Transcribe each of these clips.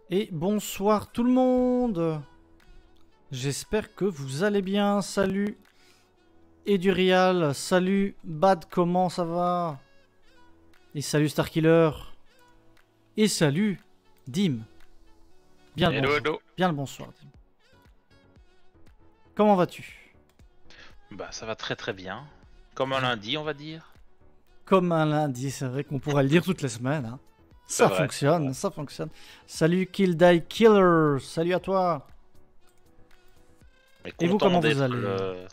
Et bonsoir tout le monde. J'espère que vous allez bien. Salut Edurial, salut Bad, comment ça va? Et salut Starkiller. Et salut Dim. Bien le Hello, bonjour. hello. Bien le bonsoir Dim. Comment vas-tu? Bah ça va très très bien. Comme un lundi on va dire. Comme un lundi, c'est vrai qu'on pourrait le dire toutes les semaines. Hein. Ça vrai, fonctionne, ça fonctionne. Salut Kill Die Killer, salut à toi. Mais Et vous, content comment vous d'être allez?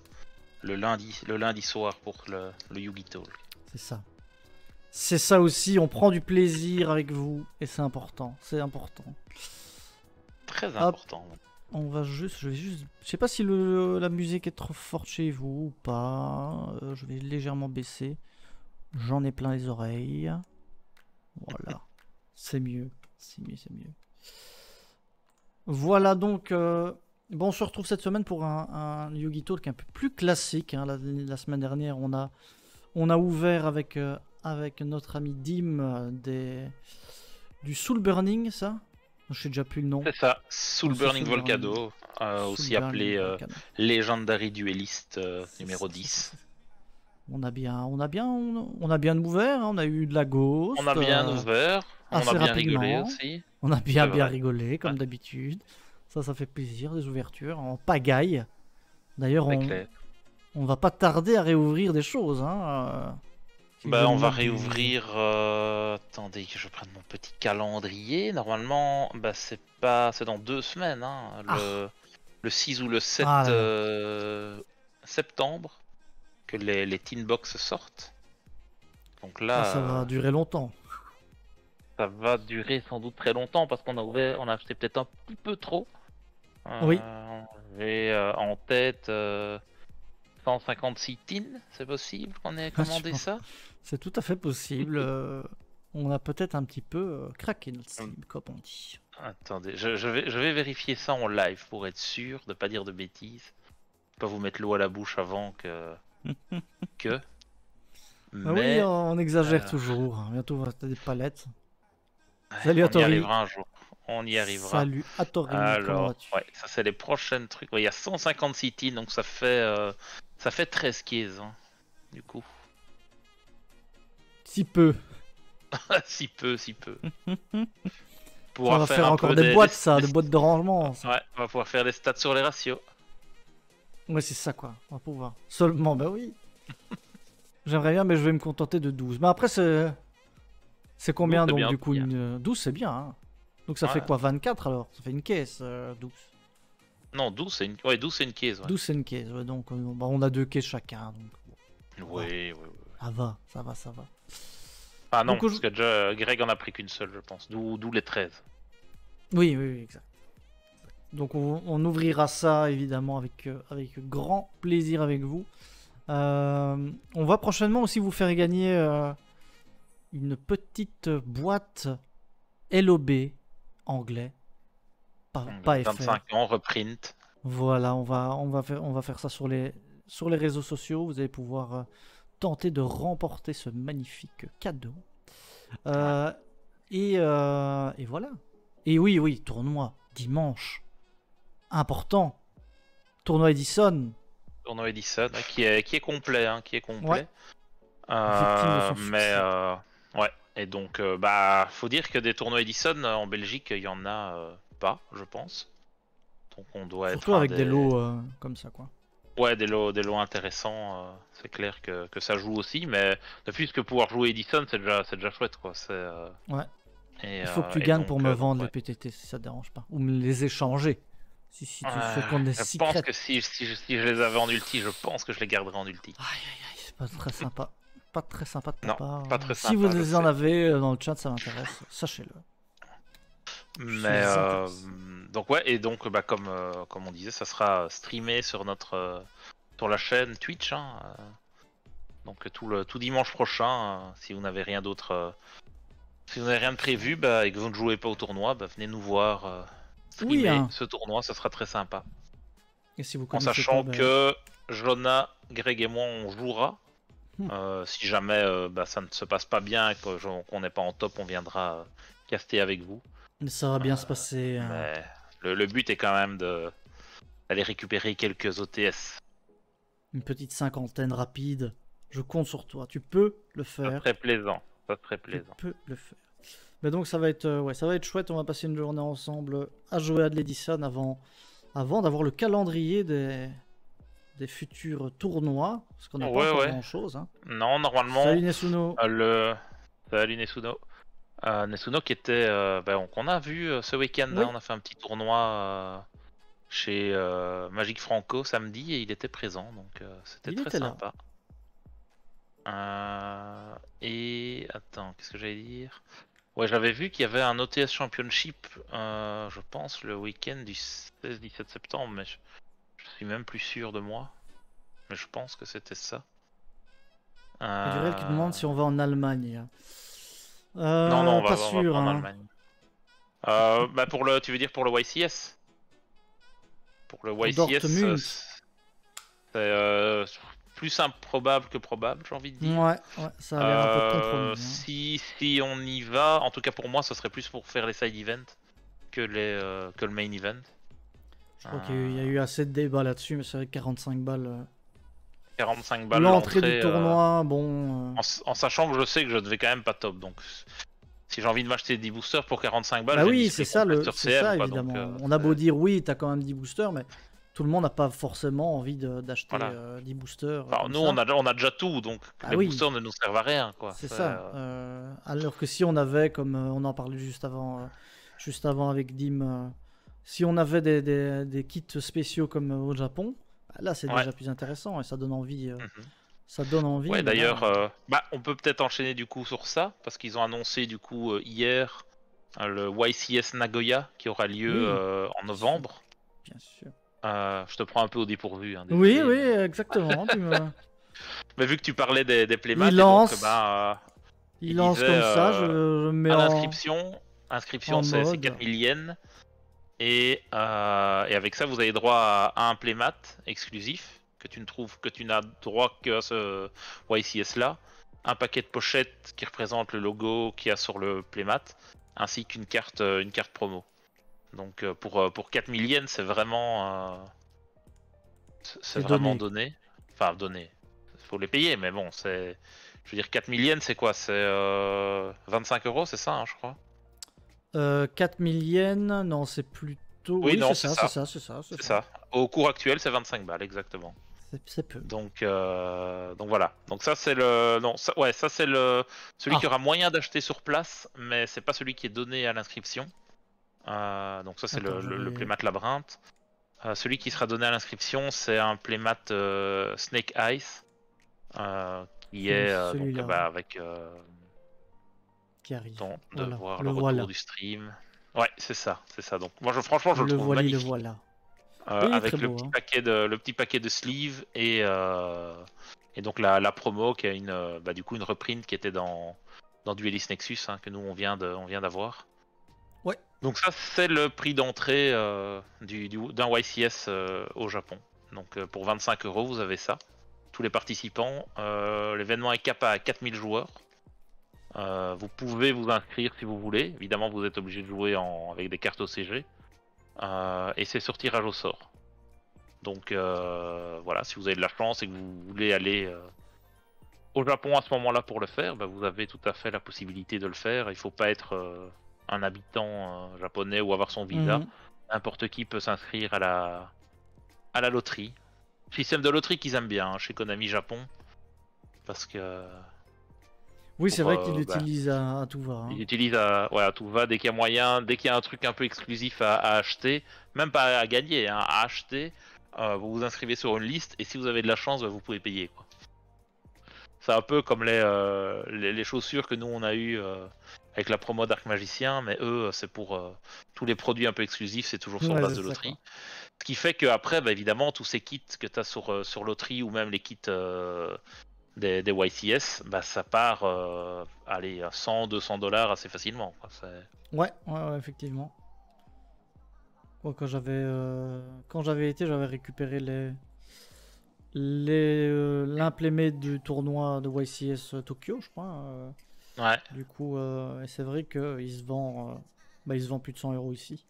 le lundi soir pour le Yugi Talk. C'est ça. C'est ça aussi, on prend du plaisir avec vous. Et c'est important, c'est important. Très Hop. important. On va juste, je sais pas si la musique est trop forte chez vous ou pas. Je vais légèrement baisser. J'en ai plein les oreilles. Voilà. C'est mieux. C'est mieux, c'est mieux. Voilà donc. Bon, on se retrouve cette semaine pour un Yugi Talk un peu plus classique. Hein. La semaine dernière, on a ouvert avec notre ami Dim du Soul Burning, ça. Je sais déjà plus le nom. C'est ça, Soul C'est Burning Soul Volcano, Soul aussi Burning appelé Volcano. Legendary Duelist C'est numéro ça, 10. On a bien ouvert, hein. On a eu de la On ghost a bien ouvert, on assez a bien rigolé rapidement. aussi. On a bien C'est vrai. rigolé comme Ouais, d'habitude. Ça fait plaisir, des ouvertures en pagaille. D'ailleurs, c'est clair. on va pas tarder à réouvrir des choses. Hein, si je Bah me on va mettre du... réouvrir. Attendez que je prenne mon petit calendrier. Normalement, bah c'est dans 2 semaines, hein, Ah, le 6 ou le 7 ah là là. septembre que les Teen Box sortent. Donc Ah, là, ça va durer longtemps. ça va durer sans doute très longtemps parce on a acheté peut-être un petit peu trop. Oui, J'ai en tête 156 teens, c'est possible qu'on ait commandé ça? c'est tout à fait possible. On a peut-être un petit peu craqué notre Hum, slip, comme on dit. Attendez, je vais vérifier ça en live pour être sûr de pas dire de bêtises. Pas vous mettre l'eau à la bouche avant que. Ah oui, Mais on exagère euh, toujours. Bientôt, on va acheter des palettes. ouais, Salut à on y Tori. arrivera un jour. On y arrivera. Salut à Tori, comment Alors, vas-tu? ouais, ça c'est les prochaines trucs. Ouais, il y a 156 teams, donc ça fait 13 cases, hein, du coup. Si peu. Si peu, si peu. Ça Pourra va faire faire un encore peu des boîtes, ça, des boîtes de rangement, ça. Ouais, on va pouvoir faire des stats sur les ratios. Ouais, c'est ça, quoi. On va pouvoir. Seulement, bah oui. J'aimerais bien, mais je vais me contenter de 12. Mais après, c'est Nous, combien, c'est donc, bien du coup, aussi, hein. 12, c'est bien, hein. Donc ça fait Ouais. quoi, 24, alors? Ça fait une caisse, 12. Non, 12 c'est une case, ouais. 12, c'est une caisse, ouais, donc bah, on a deux caisses chacun, donc bon, ça va. Oui, oui, oui. Ça va, ça va, ça va. Ah non, Donc, parce que déjà, Greg en a pris qu'une seule, je pense. D'où les 13. oui, oui, oui, exact. Donc on ouvrira ça, évidemment, avec grand plaisir avec vous. On va prochainement aussi vous faire gagner une petite boîte LOB anglais, pas FR. 25 ans, reprint. Voilà, on va faire ça sur les réseaux sociaux. Vous allez pouvoir tenter de remporter ce magnifique cadeau. Ouais. Euh, et voilà. Et oui, oui, tournoi dimanche. Important. Tournoi Edison. Tournoi Edison, ouais, qui est complet, hein, qui est Ouais. complet. Victime de son Mais succès. ouais. Et donc, bah, faut dire que des tournois Edison en Belgique, il y en a pas, je pense. Donc, on doit être Surtout un avec des des. lots comme ça, quoi. Ouais, des lots intéressants. C'est clair que ça joue aussi, mais depuis que pouvoir jouer Edison, c'est déjà chouette, quoi. Ouais. Et, Il faut que euh, tu et gagnes pour me donc vendre les ouais. PTT si ça te dérange pas. Ou me les échanger. Si tu souhaites qu'on ait Je pense secret. que si je les avais en ulti, je pense que je les garderais en ulti. Aïe aïe aïe, c'est pas très sympa. Pas très sympa de ta Non, part. pas très Si vous sympa, je les en sais. avez dans le chat, ça m'intéresse. Sachez-le. Je Mais suis intéressé. donc ouais, et donc bah comme on disait, ça sera streamé sur sur la chaîne Twitch, hein, donc tout dimanche prochain. Si vous n'avez rien d'autre, si vous n'avez rien de prévu, bah, et que vous ne jouez pas au tournoi, bah, venez nous voir Oui, streamer hein. ce tournoi, ça sera très sympa. Et si vous En connaissez pas, sachant ben. que Jona, Greg et moi on jouera. Hmm. Si jamais bah, ça ne se passe pas bien et qu'on n'est pas en top, on viendra caster avec vous. Mais ça va bien se passer. Mais le but est quand même d'aller récupérer quelques OTS. Une petite cinquantaine rapide. Je compte sur toi. Tu peux le Ça faire. serait plaisant. Ça serait Tu plaisant. peux le faire. Mais donc ça va être, ouais, ça va être chouette. On va passer une journée ensemble à jouer à de l'Edison avant d'avoir le calendrier des futurs tournois. Parce qu'on n'a pas Ouais, encore ouais. grand-chose. Hein. Non, normalement, Salut Nesuno. Salut Nesuno. Nesuno qui était, qu'on a vu ce week-end. Oui. Hein, on a fait un petit tournoi chez Magic Franco samedi et il était présent, donc c'était Il très était là. sympa. Et attends, qu'est-ce que j'allais dire? Ouais, j'avais vu qu'il y avait un OTS Championship, je pense, le week-end du 16-17 septembre, mais je suis même plus sûr de moi. Mais je pense que c'était ça. Il y a du réel qui demande si on va en Allemagne. Non, on pas va sûr. pas en Hein. Allemagne. Tu veux dire pour le YCS? Pour le YCS, Dortmund. c'est plus improbable que probable, j'ai envie de dire. Ouais, ça a l'air un peu compromis. Hein. Si on y va, en tout cas pour moi, ce serait plus pour faire les side events que le main event. Je crois qu'il y a eu assez de débats là-dessus, mais c'est vrai que 45 balles. 45 balles L'entrée l'entrée. du tournoi, bon. En sachant que je sais que je ne vais quand même pas top, donc si j'ai envie de m'acheter 10 boosters pour 45 balles, Bah je oui, les c'est display ça, complètes sur CM, quoi, évidemment. donc, On a beau dire oui, t'as quand même 10 boosters, mais tout le monde n'a pas forcément envie d'acheter voilà. 10 boosters. Enfin, nous, on a déjà tout, donc Ah les oui. boosters ne nous servent à rien, quoi. C'est ça. Alors que si on avait, comme on en parlait juste avant avec Dim, si on avait des kits spéciaux comme au Japon, bah là c'est Ouais. déjà plus intéressant et ça donne envie. Mhm. Ça donne envie. Ouais, mais là, d'ailleurs, on peut peut-être enchaîner du coup sur ça, parce qu'ils ont annoncé du coup hier le YCS Nagoya qui aura lieu Oui, en novembre. bien sûr. Je te prends un peu au dépourvu. Hein, Oui, désolé, mais... exactement. mais vu que tu parlais des playmats, Il et donc, lance, il lance disait, comme ça, je mets à en l'inscription, c'est mode. 4000 yens. Et avec ça, vous avez droit à un playmat exclusif que tu n'as droit que à ce YCS là, un paquet de pochettes qui représente le logo qu'il y a sur le playmat, ainsi qu'une carte promo. Donc pour 4000 yens, c'est vraiment donné. Enfin donné. Il faut les payer, mais bon, c'est, je veux dire 4000 yens, c'est quoi? C'est 25 €, c'est ça, hein, je crois. 4000 yens, non, c'est plutôt. Oui, non, c'est ça. C'est ça. Au cours actuel, c'est 25 balles, exactement. C'est peu. Donc voilà. Donc ça c'est le ça c'est celui qui aura moyen d'acheter sur place, mais c'est pas celui qui est donné à l'inscription. Donc ça c'est le playmat labyrinthe. Celui qui sera donné à l'inscription, c'est un playmat Snake Ice qui est donc, avec qui arrive. de voir le retour voilà. du stream. Ouais, c'est ça. Donc moi franchement je le trouve voilà, magnifique. Le voilà. Avec le beau, petit paquet de sleeves et donc la promo qui a du coup une reprint qui était dans Duelist Nexus, hein, que nous on vient d'avoir. Ouais. Donc ça c'est le prix d'entrée d'un YCS au Japon. Donc pour 25 € vous avez ça. Tous les participants. L'événement est cap à 4000 joueurs. Vous pouvez vous inscrire si vous voulez. Évidemment vous êtes obligé de jouer avec des cartes OCG. Et c'est sur tirage au sort. Donc voilà, si vous avez de la chance et que vous voulez aller au Japon à ce moment-là pour le faire, vous avez tout à fait la possibilité de le faire. Il faut pas être un habitant japonais ou avoir son visa. N'importe qui peut s'inscrire à la loterie. Système de loterie qu'ils aiment bien, hein, chez Konami Japon. Parce que... Oui, c'est vrai qu'il l'utilise à tout va. Hein. Il utilise à tout va, dès qu'il y a moyen, dès qu'il y a un truc un peu exclusif à acheter, même pas à gagner, hein, à acheter, vous vous inscrivez sur une liste et si vous avez de la chance, vous pouvez payer. C'est un peu comme les chaussures que nous on a eu avec la promo Dark Magicien, mais eux c'est pour tous les produits un peu exclusifs, c'est toujours sur base de loterie. Ce qui fait que après, évidemment, tous ces kits que tu as sur loterie ou même les kits des YCS, ça part à 100-200 $ assez facilement. Ouais, effectivement. Quand j'avais été, j'avais récupéré l'implémé du tournoi de YCS Tokyo, je crois. Ouais. Du coup, et c'est vrai qu'il se vend Bah, il se vend plus de 100 € ici.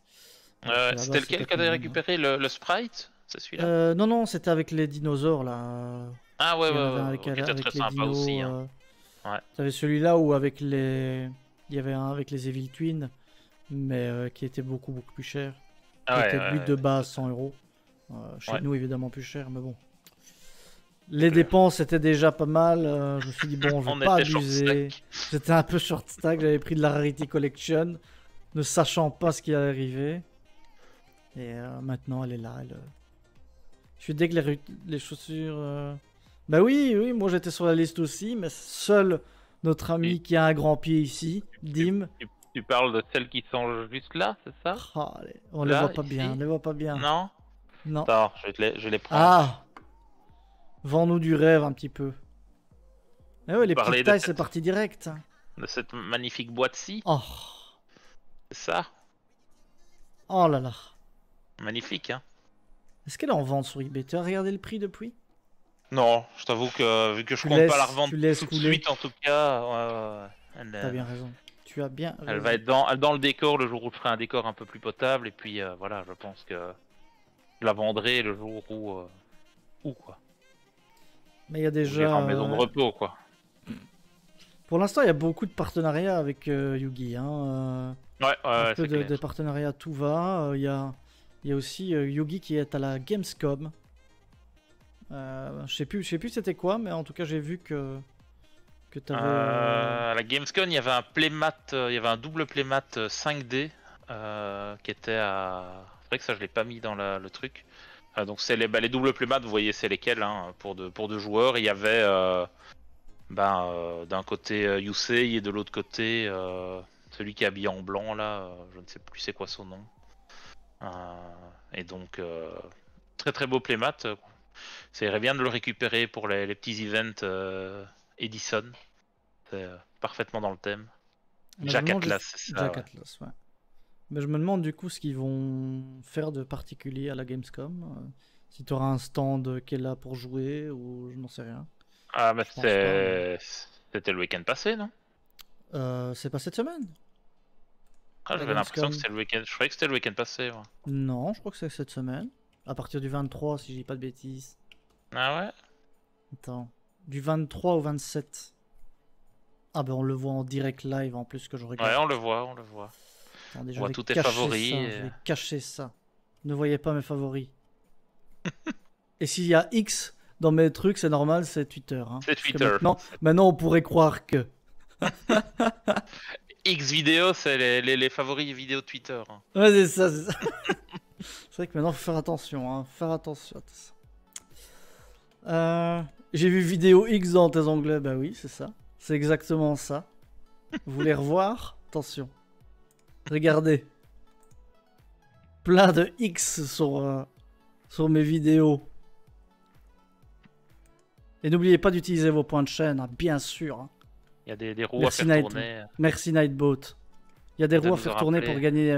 Alors que là-bas, C'était c'est lequel peut-être que t'avais moins, récupéré, le Sprite? C'est celui-là? Non, non, c'était avec les dinosaures là. Ah ouais, Il y en ouais, avait un ouais, avec, qui était très avec les sympa dinos. aussi. Hein. Ouais. T'avais celui-là où avec les. Il y avait un avec les Evil Twins, mais qui était beaucoup plus cher. Ah Qui ouais, était ouais, lui ouais, de base 100 €. Chez Ouais. nous, évidemment, plus cher, mais bon. Les dépenses étaient déjà pas mal. Je me suis dit, bon, je On vais pas était short abuser. stack. J'étais un peu short stack. J'avais pris de la Rarity Collection, ne sachant pas ce qui allait arriver. Et maintenant, elle est là. Je suis dès que les chaussures. Bah oui, oui, moi j'étais sur la liste aussi, mais seul notre ami Oui. qui a un grand pied ici, Dim. Tu parles de celles qui sont juste là, c'est ça? Ah, on les Là, voit pas ici? bien, on les voit pas bien. Non? Non. Attends, je les prends. Ah, vends-nous du rêve un petit peu. Eh ouais, les Parler petites de tailles, cette- c'est parti direct. De cette magnifique boîte-ci, Oh, c'est ça? oh là là. Magnifique, hein? Est-ce qu'elle est en vente sur eBay? Tu as regardé le prix depuis? Non, je t'avoue que vu que je Tu compte laisses- pas la revendre tu laisses tout de couler. suite, en tout cas, ouais. T'as bien raison. Tu as bien Elle raison. va être dans le décor le jour où je ferai un décor un peu plus potable, et puis voilà, je pense que je la vendrai le jour où quoi. Mais il y a Où j'irai déjà. en maison de repos, quoi. Pour l'instant, il y a beaucoup de partenariats avec Yugi. Hein. Ouais, Un ouais, peu c'est clair. de partenariats, tout va. Il y a aussi Yugi qui est à la Gamescom. Je sais plus c'était quoi, mais en tout cas, j'ai vu que tu avais. À la Gamescom, il y avait un playmat, il y avait un double playmat 5D qui était à. C'est vrai que ça, je l'ai pas mis dans le truc. Donc c'est les doubles playmats, vous voyez, c'est lesquels hein, pour deux joueurs. Il y avait d'un côté Yusei et de l'autre côté celui qui est habillé en blanc là, je ne sais plus c'est quoi son nom. Et donc très très beau playmat. Ça irait bien de le récupérer pour les petits events Edison. C'est parfaitement dans le thème. Mais je Jack me demande Atlas, juste- c'est ça. Jack Ouais. Atlas, ouais. Mais je me demande du coup ce qu'ils vont faire de particulier à la Gamescom. Si tu auras un stand qui est là pour jouer ou je n'en sais rien. Ah, mais Je pense pas, c'était le week-end passé, non? C'est pas cette semaine? Ah, La j'avais l'impression que Gamescom. c'était le week-end. Je croyais que c'était le week-end passé. Ouais. Non, je crois que c'est cette semaine. À partir du 23, si je dis pas de bêtises. Ah ouais? Attends. Du 23 au 27. Ah ben on le voit en direct live en plus que je regarde. Ouais, on le voit, on le voit. Attendez, On je voit vais tous tes cacher favoris. ça, je vais cacher ça. Ne voyez pas mes favoris. Et s'il y a X dans mes trucs, c'est normal, c'est Twitter. Hein. C'est Parce que Twitter. Maintenant, on pourrait croire que. X vidéo, c'est les favoris vidéo de Twitter. Hein. Ouais, c'est ça, c'est ça. C'est vrai que maintenant, faut faire attention. Hein. Faire attention à tout ça. J'ai vu vidéo X dans tes onglets. Bah oui, c'est ça. C'est exactement ça. Vous voulez revoir? Attention. Regardez. Plein de X sur mes vidéos. Et n'oubliez pas d'utiliser vos points de chaîne, hein, bien sûr. Hein. Il y a des roues Merci, à faire Night. tourner. Merci Nightboat. Il y a des Ça roues à nous faire a tourner rappelé. pour gagner.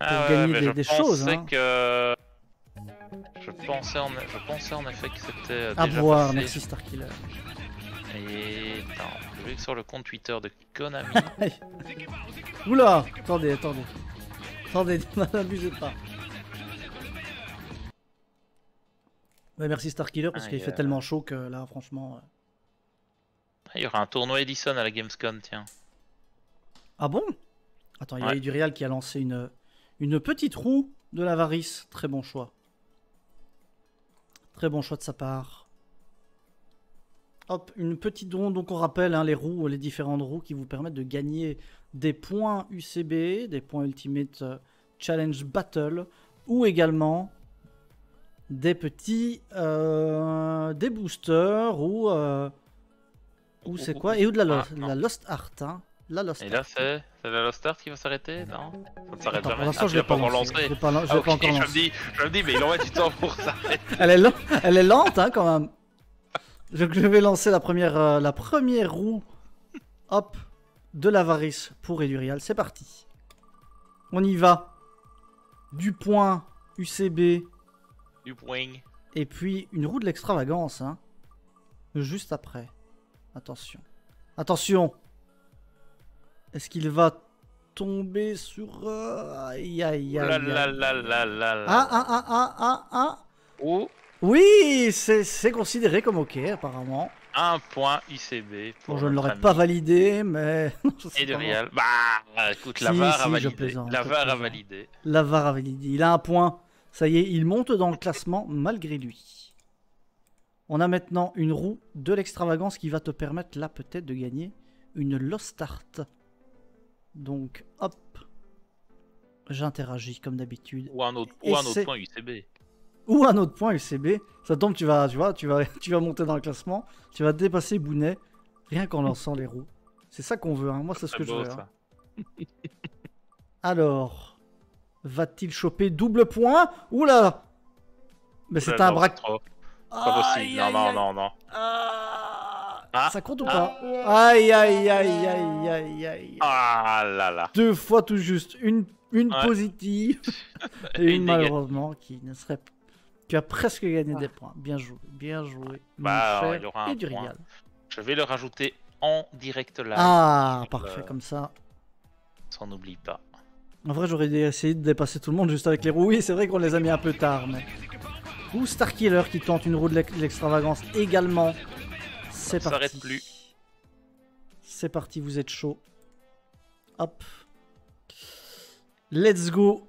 Mais des choses, hein. Je pensais en effet que c'était À déjà voir, passé. merci Starkiller. Et attends, je vais sur le compte Twitter de Konami. Oula, attendez, n'abusez pas. Ouais, merci Starkiller parce qu'il fait tellement chaud que là, franchement. Il y aura un tournoi Edison à la Gamescom, tiens. Ah bon? Attends, il y a Ouais. Edurial qui a lancé une petite roue de l'avarice. Très bon choix. Très bon choix de sa part. Hop, une petite roue. Donc on rappelle hein, les différentes roues qui vous permettent de gagner des points UCB, des points Ultimate Challenge Battle, ou également des petits des boosters ou c'est quoi? Et ou de la Lost Art. Hein. La Lost Et là, Art. c'est la Lost Art qui va s'arrêter? Non? Ça ne s'arrête Attends, pour jamais. l'instant, Ah, je tu l'ai l'as pas encore lancé. lancé. Je l'ai pas, je l'ai Ah, pas ok, encore je lancé. me dis, mais il en met du temps pour ça. Elle est lente, hein, quand même. Je vais lancer la première roue. Hop, de l'avarice pour Edurial. C'est parti. On y va. Du point UCB. Du point. Et puis une roue de l'extravagance. Hein. Juste après. Attention. Attention. Est-ce qu'il va tomber sur... Aïe, aïe, aïe, La aïe. la la la la la. Ah. Oh, Oui, c'est considéré comme ok, apparemment. un point UCB pour Bon, je ne notre l'aurais ami pas validé, mais... je sais Et de pas. Real. Bah, écoute, la Si, VAR si, a je validé. plaisante, La je VAR a plaisante. validé. La VAR a validé. Il a un point. Ça y est, il monte dans le classement malgré lui. On a maintenant une roue de l'extravagance qui va te permettre là peut-être de gagner une Lost Start. Donc, hop. J'interagis comme d'habitude. Ou un autre Et c'est- point UCB. Ou un autre point UCB. Ça tombe, tu vas monter dans le classement. Tu vas dépasser Bounet rien qu'en lançant les roues. C'est ça qu'on veut, hein. Moi c'est ce C'est que je beau, veux. Hein. ça. Alors, va-t-il choper double point? Oula! Mais c'est un Non, braque. trop. Pas possible. Aïe, Non, aïe, non, aïe. non, non. Ah. Ça compte ou pas? Aïe, aïe, aïe, aïe, aïe, aïe. Ah là là. Deux fois tout juste. Une Ouais. positive et Et une une malheureusement qui ne serait pas. Tu as presque gagné des points. Bien joué, bien joué. Bah, mon il cher y aura un et du point. Real. Je vais le rajouter en direct live. Ah, sur parfait, le- comme ça. Ça n'oublie pas. En vrai, j'aurais essayé de dépasser tout le monde juste avec les roues. Oui, c'est vrai qu'on les a mis un peu tard, mais. Ou Starkiller qui tente une roue de l'extravagance également. C'est Ça parti. s'arrête plus. C'est parti, vous êtes chaud. Hop. Let's go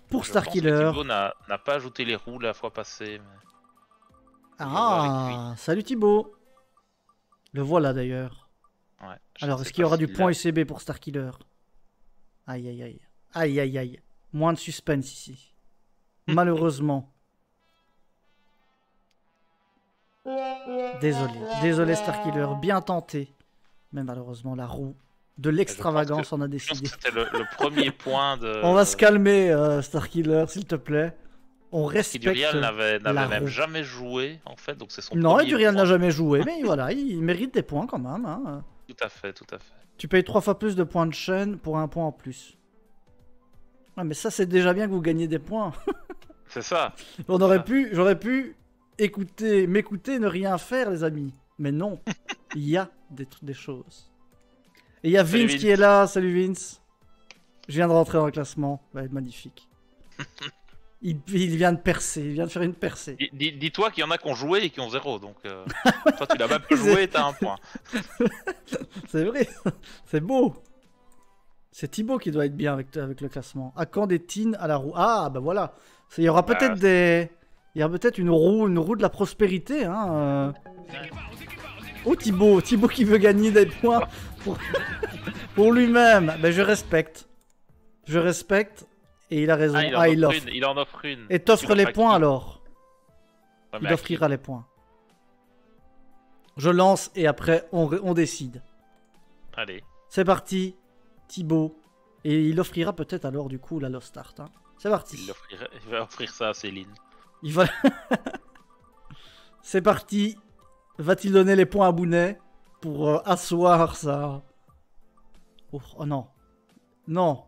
pour Je pense que Starkiller. Thibaut n'a pas ajouté les roues la fois passée. Mais... Ah, salut Thibaut. Le voilà d'ailleurs. Ouais, je Alors, sais est-ce qu'il y pas aura du s'il point a- UCB pour Starkiller? Aïe, aïe, aïe. Aïe, aïe, aïe. Moins de suspense ici. Malheureusement. Désolé Starkiller. Bien tenté. Mais malheureusement, la roue de l'extravagance en a Je pense décidé. que c'était le premier point de. On va se calmer, Starkiller, s'il te plaît. On Qui respecte. Durial n'avait la même roue. jamais joué en fait, donc c'est son Non, premier Durian point. n'a jamais joué, mais voilà, il mérite des points quand même. Hein. Tout à fait, tout à fait. Tu payes 3 fois plus de points de chaîne pour un point en plus. Ouais, mais ça, c'est déjà bien que vous gagnez des points. C'est ça. J'aurais pu m'écouter et ne rien faire, les amis. Mais non, il y a des choses. Et il y a Salut, Vince qui est là. Salut Vince. Je viens de rentrer dans le classement. Ça va être magnifique. Il vient de percer, il vient de faire une percée. Dis-toi qu'il y en a qui ont joué et qui ont 0, donc toi tu l'as même pas joué et t'as un point. C'est vrai, c'est beau. C'est Thibaut qui doit être bien avec le classement. À quand des teens à la roue? Ah, bah voilà. Il y aura peut-être il y aura peut-être une roue de la prospérité. Hein. Oh, Thibaut qui veut gagner des points pour lui-même. Ben, je respecte. Je respecte. Et il a raison. Ah, Il offre. il en offre une. Et t'offres Il les offre à points qui? alors. Ouais, mais Il à offrira les points. Je lance et après on décide. qui? Allez. C'est parti, Thibaut. Et il offrira peut-être alors du coup la Lost Start. Hein. C'est parti. Il va offrir ça à Céline. Il va... C'est parti. Va-t-il donner les points à Bounet pour asseoir ça? Oh non. Non.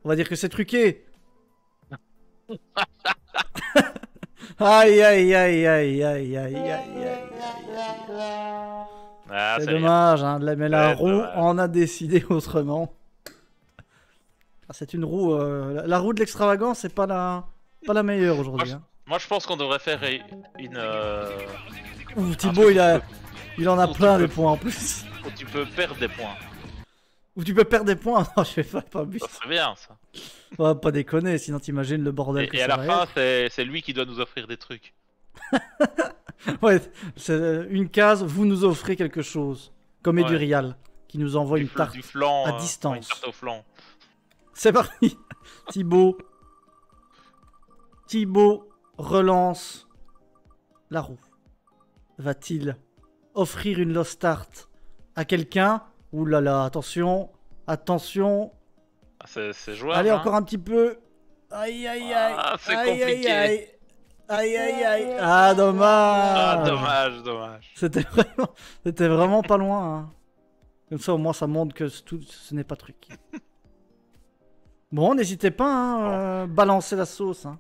On va dire que c'est truqué. Aïe aïe aïe aïe aïe aïe aïe aïe. Ah, C'est ça y est. dommage, hein, mais la Ouais, roue dommage. en a décidé autrement. Ah, c'est une roue. La roue de l'extravagance, c'est pas la meilleure aujourd'hui. Hein. Moi je pense qu'on devrait faire une. Ouh, Thibaut, il en a Où plein tu des peux- points en plus. Où tu peux perdre des points. Ou tu peux perdre des points. Non, je fais pas but. Ça serait bien ça. On va pas déconner, sinon t'imagines le bordel que Et à ça la va fin, c'est lui qui doit nous offrir des trucs. être. Ouais, c'est une case, vous nous offrez quelque chose. Comme Ouais. Edurial, qui nous envoie une tarte. Du flan. à Une distance. tarte au flan. C'est parti. Thibaut relance la roue. Va-t-il offrir une Lost Start à quelqu'un? Ouh là là, attention. Attention. Ah, c'est jouable. Allez, hein. encore un petit peu. Aïe, aïe, aïe. Ah, c'est Aïe, compliqué. Aïe, aïe. Aïe, aïe, aïe. Ah, dommage. Ah, dommage. C'était vraiment pas loin. Hein. Comme ça, au moins, ça montre que ce n'est pas truc. Bon, n'hésitez pas, hein, balancer la sauce. Hein.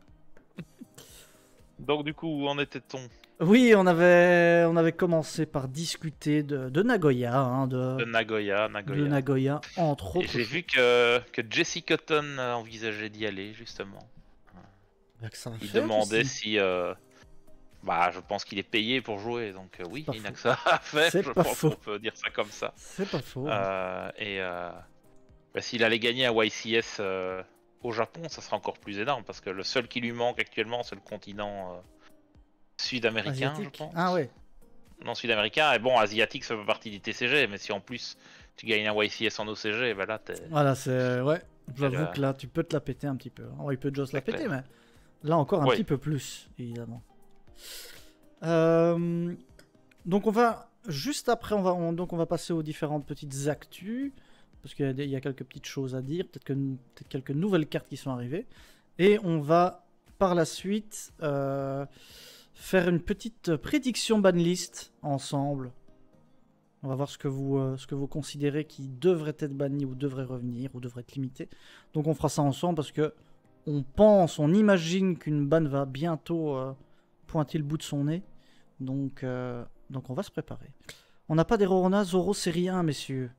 Donc du coup, où en était-on? Oui, on avait commencé par discuter de Nagoya, hein, De Nagoya, de Nagoya, entre Et autres j'ai choses. vu que Jesse Cotton envisageait d'y aller, justement. Bah, que ça va Il faire, demandait Jessie. si... Bah, je pense qu'il est payé pour jouer, donc C'est oui, pas il n'a faux. que ça à faire, C'est je pas pense faux. qu'on peut dire ça comme ça. C'est pas faux. Hein. Bah, s'il allait gagner un YCS au Japon, ça sera encore plus énorme, parce que le seul qui lui manque actuellement, c'est le continent sud-américain, je Asiatique. Ah pense. ouais. Non, sud-américain, et bon, asiatique, ça fait partie du TCG, mais si en plus tu gagnes un YCS en OCG, bah là, Voilà, c'est. Ouais. J'avoue le- que là, tu peux te la péter un petit peu. Hein. Ouais, il peut déjà se la c'est péter, clair. mais là encore un Oui, petit peu plus, évidemment. Euh, Donc on va juste après, donc on va passer aux différentes petites actus parce qu'il y a quelques petites choses à dire, peut-être quelques nouvelles cartes qui sont arrivées, et on va par la suite faire une petite prédiction banlist ensemble. On va voir ce que vous considérez qui devrait être banni ou devrait revenir ou devrait être limité. Donc on fera ça ensemble parce que on imagine qu'une ban va bientôt pointer le bout de son nez. Donc on va se préparer. On n'a pas d'Erorona Zoro série 1, messieurs.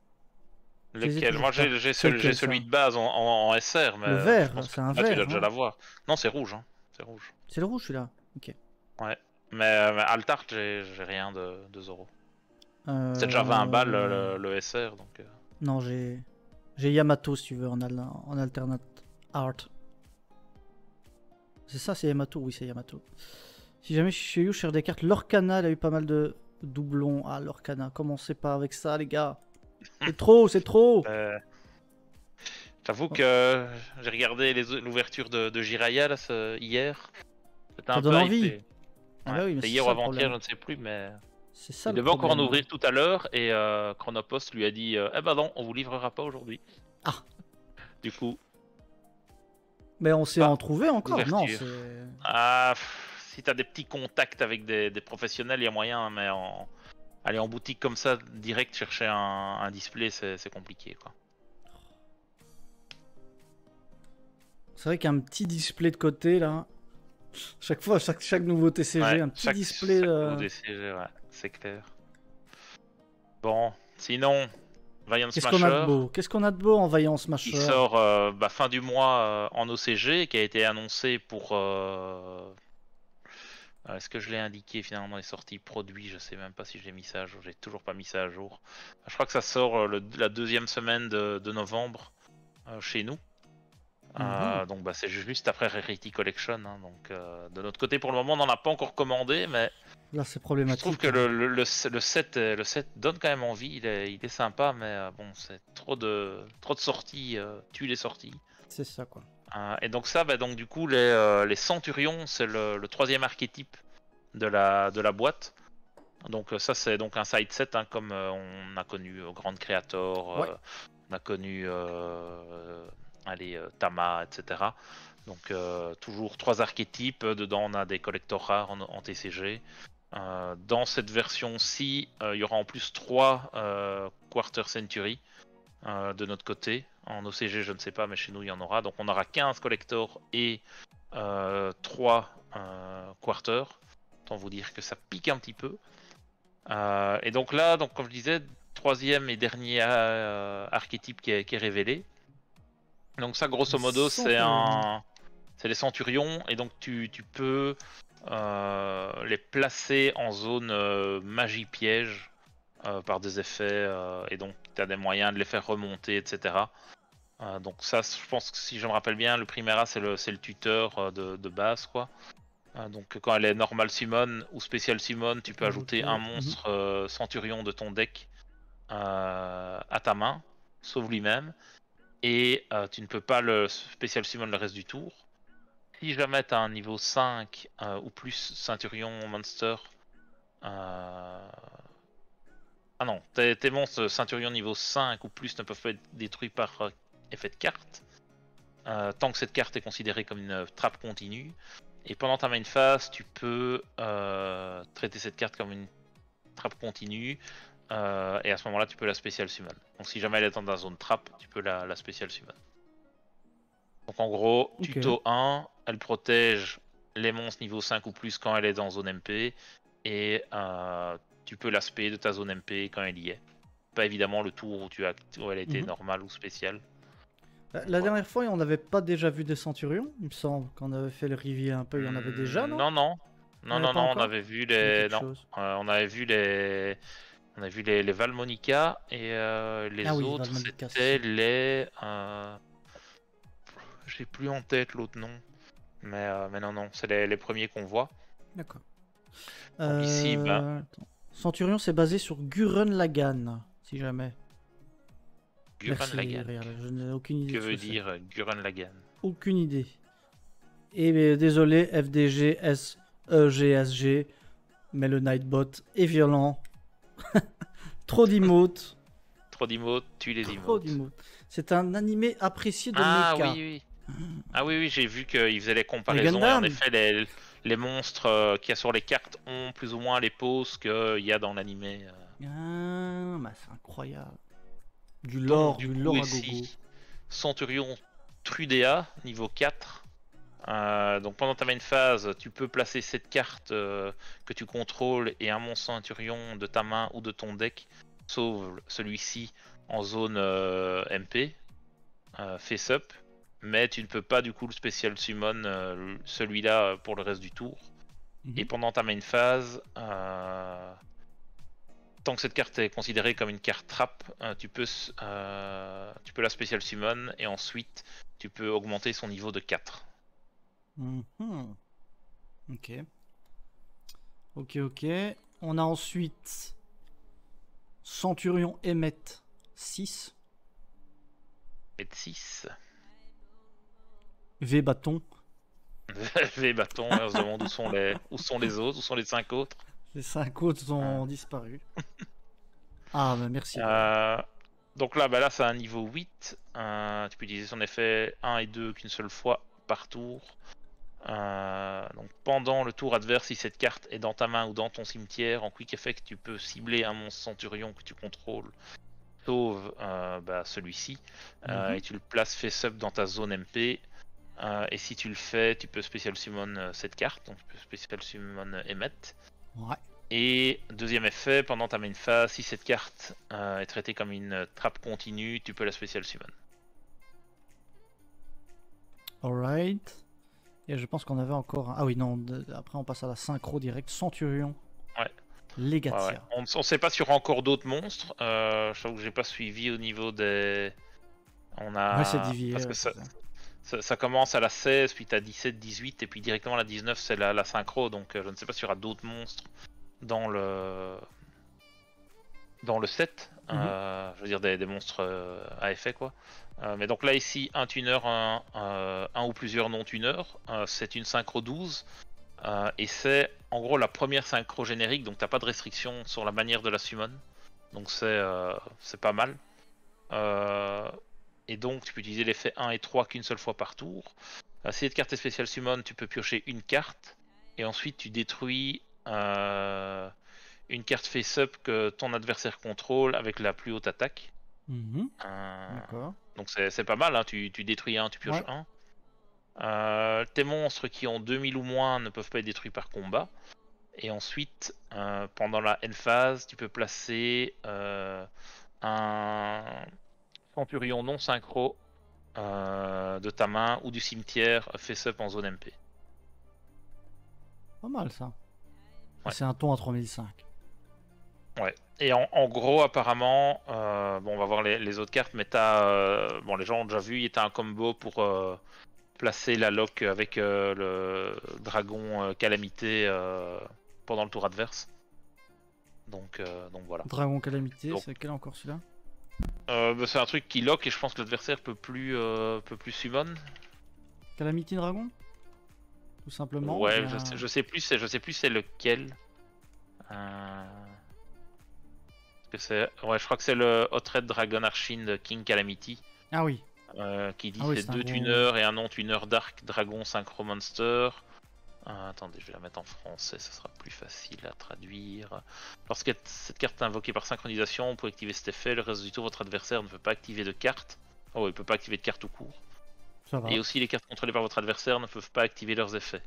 Je les ai lequel? toujours Moi, pas. j'ai C'est lequel, ça? celui de base en SR, mais Le je vert, pense que c'est un là, tu dois vert, déjà non? l'avoir. Non, c'est rouge, hein. C'est rouge. C'est le rouge, celui-là. Ok. Ouais. Mais Altart, j'ai rien de Zoro. C'est déjà 20 balles Euh... le SR, donc... Non, j'ai Yamato, si tu veux, en alternate art. C'est ça, c'est Yamato? Oui, c'est Yamato. Si jamais chez You cherche des cartes, Lorcana, elle a eu pas mal de doublons. Ah, Lorcana, commencez pas avec ça, les gars. C'est trop, c'est trop. J'avoue Oh, que j'ai regardé l'ouverture de Jiraya là, hier. C'était ça un donne peu envie. hypé. Ah Ouais. bah oui, mais C'était c'est hier ou ça le avant-hier, problème. je ne sais plus, mais C'est ça il le devait encore en problème. ouvrir tout à l'heure et Chronopost lui a dit eh ben non, on vous livrera pas aujourd'hui. Ah, Du coup, mais on sait pas en trouver encore. Non, d'ouverture. c'est. Ah, si t'as des petits contacts avec des professionnels, il y a moyen, mais aller en boutique comme ça, direct chercher un display, c'est compliqué quoi. C'est vrai qu'un petit display de côté là. Chaque fois, chaque nouveau TCG, Ouais, un petit chaque display. nouveau DCG, ouais, c'est clair. Bon, sinon, Valiant Qu'est-ce qu'on a de Smasher, beau? Qu'est-ce qu'on a de beau en Vaillant qui Smasher? sort fin du mois en OCG, qui a été annoncé pour... Est-ce que je l'ai indiqué finalement dans les sorties produits? Je sais même pas si je l'ai mis ça à jour, j'ai toujours pas mis ça à jour. Je crois que ça sort la deuxième semaine de novembre chez nous. Mhm. Donc bah, c'est juste après Rarity Collection. Hein, donc de notre côté pour le moment on n'en a pas encore commandé, mais Là, c'est je trouve problématique. que Hein. le set donne quand même envie. Il est sympa, mais bon c'est trop de sorties, tue les sorties. C'est ça quoi. Et donc ça, bah, donc du coup les Centurions, c'est le troisième archétype de la boîte. Donc ça c'est donc un side set hein, comme on a connu Grand Creator, Ouais. on a connu Tama, etc. Donc toujours trois archétypes. Dedans on a des collectors rares en TCG. Dans cette version-ci, il y aura en plus 3 Quarter Century de notre côté. En OCG, je ne sais pas, mais chez nous, il y en aura. Donc on aura 15 collectors et 3 Quarter. Autant vous dire que ça pique un petit peu. Et donc là, donc, comme je disais, troisième et dernier archétype qui est révélé. Donc ça, grosso modo, Centurion. c'est les Centurions. Et donc tu peux les placer en zone magie piège par des effets et donc tu as des moyens de les faire remonter, etc. Donc ça, je pense que si je me rappelle bien, le Primera c'est le tuteur de base quoi. Donc quand elle est normal summon ou spécial summon, tu peux ajouter un Mhm. monstre Centurion de ton deck à ta main, sauf lui-même, et tu ne peux pas le spécial summon le reste du tour. Si jamais tu as un niveau 5 ou plus Centurion Monster, ah non, tes monstres Ceinturion niveau 5 ou plus ne peuvent pas être détruits par effet de carte. Tant que cette carte est considérée comme une trappe continue. Et pendant ta main phase, tu peux traiter cette carte comme une trappe continue. Et à ce moment-là, tu peux la spécial summon. Donc si jamais elle est dans la zone trappe, tu peux la spécial summon. Donc en gros, Ok. tuto 1, elle protège les monstres niveau 5 ou plus quand elle est dans zone MP. et tu peux l'aspect de ta zone MP quand elle y est. Pas évidemment le tour où elle a été normale ou spéciale. La dernière fois, on n'avait pas déjà vu des centurions, il me semble. Quand on avait fait le rivier un peu, il y en avait déjà, non? Non, non. Il n'y en Non, avait non, pas non, on encore? avait vu Ça me dit les. quelque Non. chose. On avait vu les. On a vu les Valmonica et Ah les oui, autres Valmonica, c'était si. les. J'ai plus en tête l'autre nom. Mais non, non, c'est les premiers qu'on voit. D'accord. Donc ici, Attends. Centurion, c'est basé sur Gurren Lagann, si jamais. Gurren Merci, Lagann. Réal, je n'ai aucune idée Que de ce veut que c'est. dire Gurren Lagann? Aucune idée. Et désolé, FDG, SEGSG, mais le Nightbot est violent. Trop d'emotes. Trop d'emotes, tue les Trop emotes. d'emotes. C'est un animé apprécié de Ah mecha. oui, oui. Ah oui, oui, j'ai vu qu'ils faisaient les comparaisons. Et en Gundam. effet, les monstres qu'il y a sur les cartes ont plus ou moins les poses qu'il y a dans l'animé. Ah, bah c'est incroyable. Du Donc, lore, du du coup, lore à gogo. ici, Centurion Trudea, niveau 4. Donc pendant ta main phase, tu peux placer cette carte que tu contrôles et un monstre Centurion de ta main ou de ton deck, sauf celui-ci en zone MP, face up. Mais tu ne peux pas du coup le spécial summon celui-là pour le reste du tour. Et pendant ta main phase, tant que cette carte est considérée comme une carte trap, tu peux la spécial summon et ensuite tu peux augmenter son niveau de 4. Ok. Ok, ok. On a ensuite Centurion Emmet 6. Et de 6. V bâton. V bâton, on se demande où sont les autres, où sont les 5 autres. Les 5 autres ont disparu. Ah, bah merci. Donc là, c'est un niveau 8. Tu peux utiliser son effet 1 et 2 qu'une seule fois par tour. Donc pendant le tour adverse, si cette carte est dans ta main ou dans ton cimetière, en quick effect, tu peux cibler un monstre centurion que tu contrôles, sauf celui-ci, et tu le places face up dans ta zone MP. Et si tu le fais, tu peux spécial summon cette carte, donc tu peux spécial summon Emmet. Ouais. Et deuxième effet, pendant ta main phase, si cette carte est traitée comme une trappe continue, tu peux la spécial summon. Alright. Et je pense qu'on avait encore. Ah oui, non. Après, on passe à la synchro direct. Centurion. Ouais. Legatia. Ouais. On sait pas s'il y aura encore d'autres monstres. Je trouve que j'ai pas suivi au niveau des. On a. Ouais, c'est divié. Parce que ça commence à la 16, puis t'as 17, 18, et puis directement à la 19, c'est la synchro. Donc je ne sais pas s'il y aura d'autres monstres dans le set. Je veux dire des monstres à effet, quoi. Mais donc là, ici, un tuner, un ou plusieurs non-tuners. C'est une synchro 12. Et c'est en gros la première synchro générique, donc t'as pas de restriction sur la manière de la summon. Donc c'est pas mal. Et donc tu peux utiliser l'effet 1 et 3 qu'une seule fois par tour. Si cette carte est spéciale summon, tu peux piocher une carte. Et ensuite tu détruis une carte face-up que ton adversaire contrôle avec la plus haute attaque. D'accord. Donc c'est pas mal, hein. Tu détruis un, tu pioches un. Tes monstres qui ont 2000 ou moins ne peuvent pas être détruits par combat. Et ensuite, pendant la end phase, tu peux placer un Centurion non synchro de ta main ou du cimetière face-up en zone MP. Pas mal ça. Ouais. C'est un ton à 3005. Ouais. Et en gros, apparemment, on va voir les autres cartes, mais t'as, les gens ont déjà vu, il y a un combo pour placer la lock avec le dragon calamité pendant le tour adverse. Donc voilà. Dragon calamité, c'est quel encore celui-là? C'est un truc qui lock et je pense que l'adversaire peut plus summon. Calamity Dragon? Tout simplement. Ouais, je sais plus c'est lequel. Je crois que c'est le Hot Red Dragon Archine de King Calamity. Ah oui. Qui dit c'est 2 tuners et un non-tuner Dark Dragon Synchro Monster. Attendez, je vais la mettre en français, ça sera plus facile à traduire. Lorsque cette carte est invoquée par synchronisation, pour activer cet effet, le reste du tour, votre adversaire ne peut pas activer de carte. Oh, il peut pas activer de carte tout court. Ça va. Et aussi, les cartes contrôlées par votre adversaire ne peuvent pas activer leurs effets.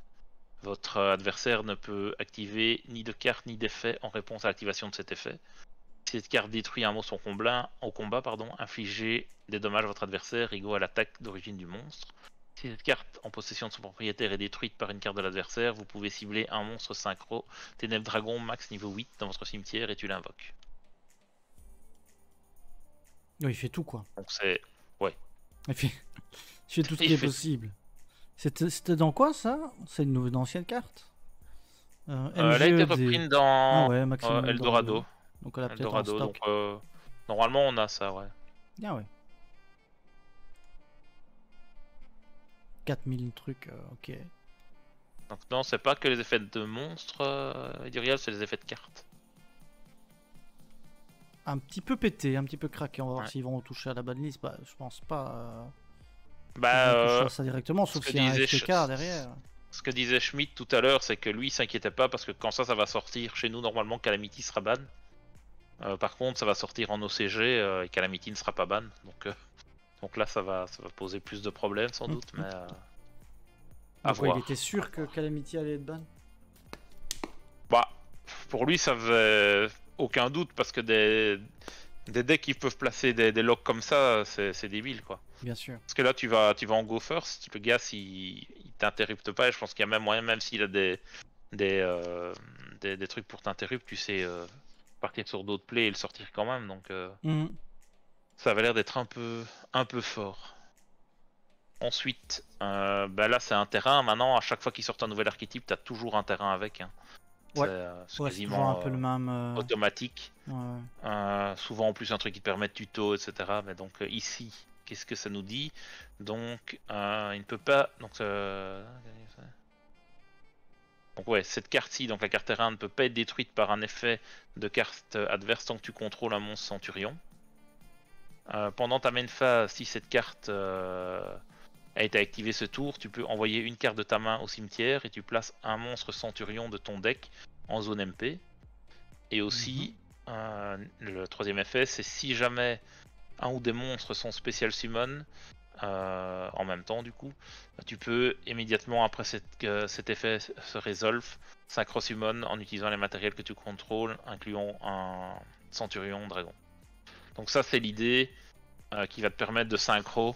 Votre adversaire ne peut activer ni de carte ni d'effet en réponse à l'activation de cet effet. Si cette carte détruit un monstre au combat, infligez des dommages à votre adversaire égaux à l'attaque d'origine du monstre. Si cette carte en possession de son propriétaire est détruite par une carte de l'adversaire, vous pouvez cibler un monstre synchro Ténèbres Dragon max niveau 8 dans votre cimetière et tu l'invoques. Oui, il fait tout quoi. Donc c'est... Il fait tout ce qui est possible. C'était dans quoi ça? C'est une ancienne carte? Elle a été reprise dans Maximum Eldorado. Donc elle a peut-être en Eldorado, stock. donc normalement on a ça, ouais. Ah ouais. 4000 trucs, ok. Donc non, c'est pas que les effets de monstres, Edurial, c'est les effets de cartes. Un petit peu pété, un petit peu craqué. On va voir Ouais. s'ils vont toucher à la banlist. Bah, je pense pas. Bah, ça directement, sauf ce que s'il y a un disait FTK derrière. Ce que disait Schmidt tout à l'heure, c'est que lui il s'inquiétait pas parce que quand ça va sortir chez nous, normalement Calamity sera ban. Par contre, ça va sortir en OCG et Calamity ne sera pas ban. Donc là, ça va poser plus de problèmes sans doute, mais à Donc, ouais, voir. il était sûr que Calamity allait être ban. Bah, pour lui, ça faisait aucun doute parce que des decks qui peuvent placer des locks comme ça, c'est débile quoi. Bien sûr. Parce que là, tu vas en go first, le gars, il t'interrupte pas, et je pense qu'il y a même moyen, même s'il a des trucs pour t'interrompre, tu sais partir sur d'autres plays et le sortir quand même, donc ça avait l'air d'être un peu fort. Ensuite, bah là c'est un terrain, maintenant à chaque fois qu'il sort un nouvel archétype, t'as toujours un terrain avec. Hein. Ouais. C'est toujours quasiment un peu le même. automatique. Ouais. Souvent en plus un truc qui te permet de tuto, etc. Mais donc ici, qu'est-ce que ça nous dit? Donc il ne peut pas. Donc ouais, cette carte-ci, donc la carte terrain, ne peut pas être détruite par un effet de carte adverse tant que tu contrôles un monstre centurion. Pendant ta main phase, si cette carte a été activée ce tour, tu peux envoyer une carte de ta main au cimetière et tu places un monstre centurion de ton deck en zone MP. Et aussi, le troisième effet, c'est si jamais un ou des monstres sont spécial summon en même temps, du coup, tu peux immédiatement après cet effet se résolve, synchro summon en utilisant les matériels que tu contrôles, incluant un centurion dragon. Donc ça, c'est l'idée qui va te permettre de synchro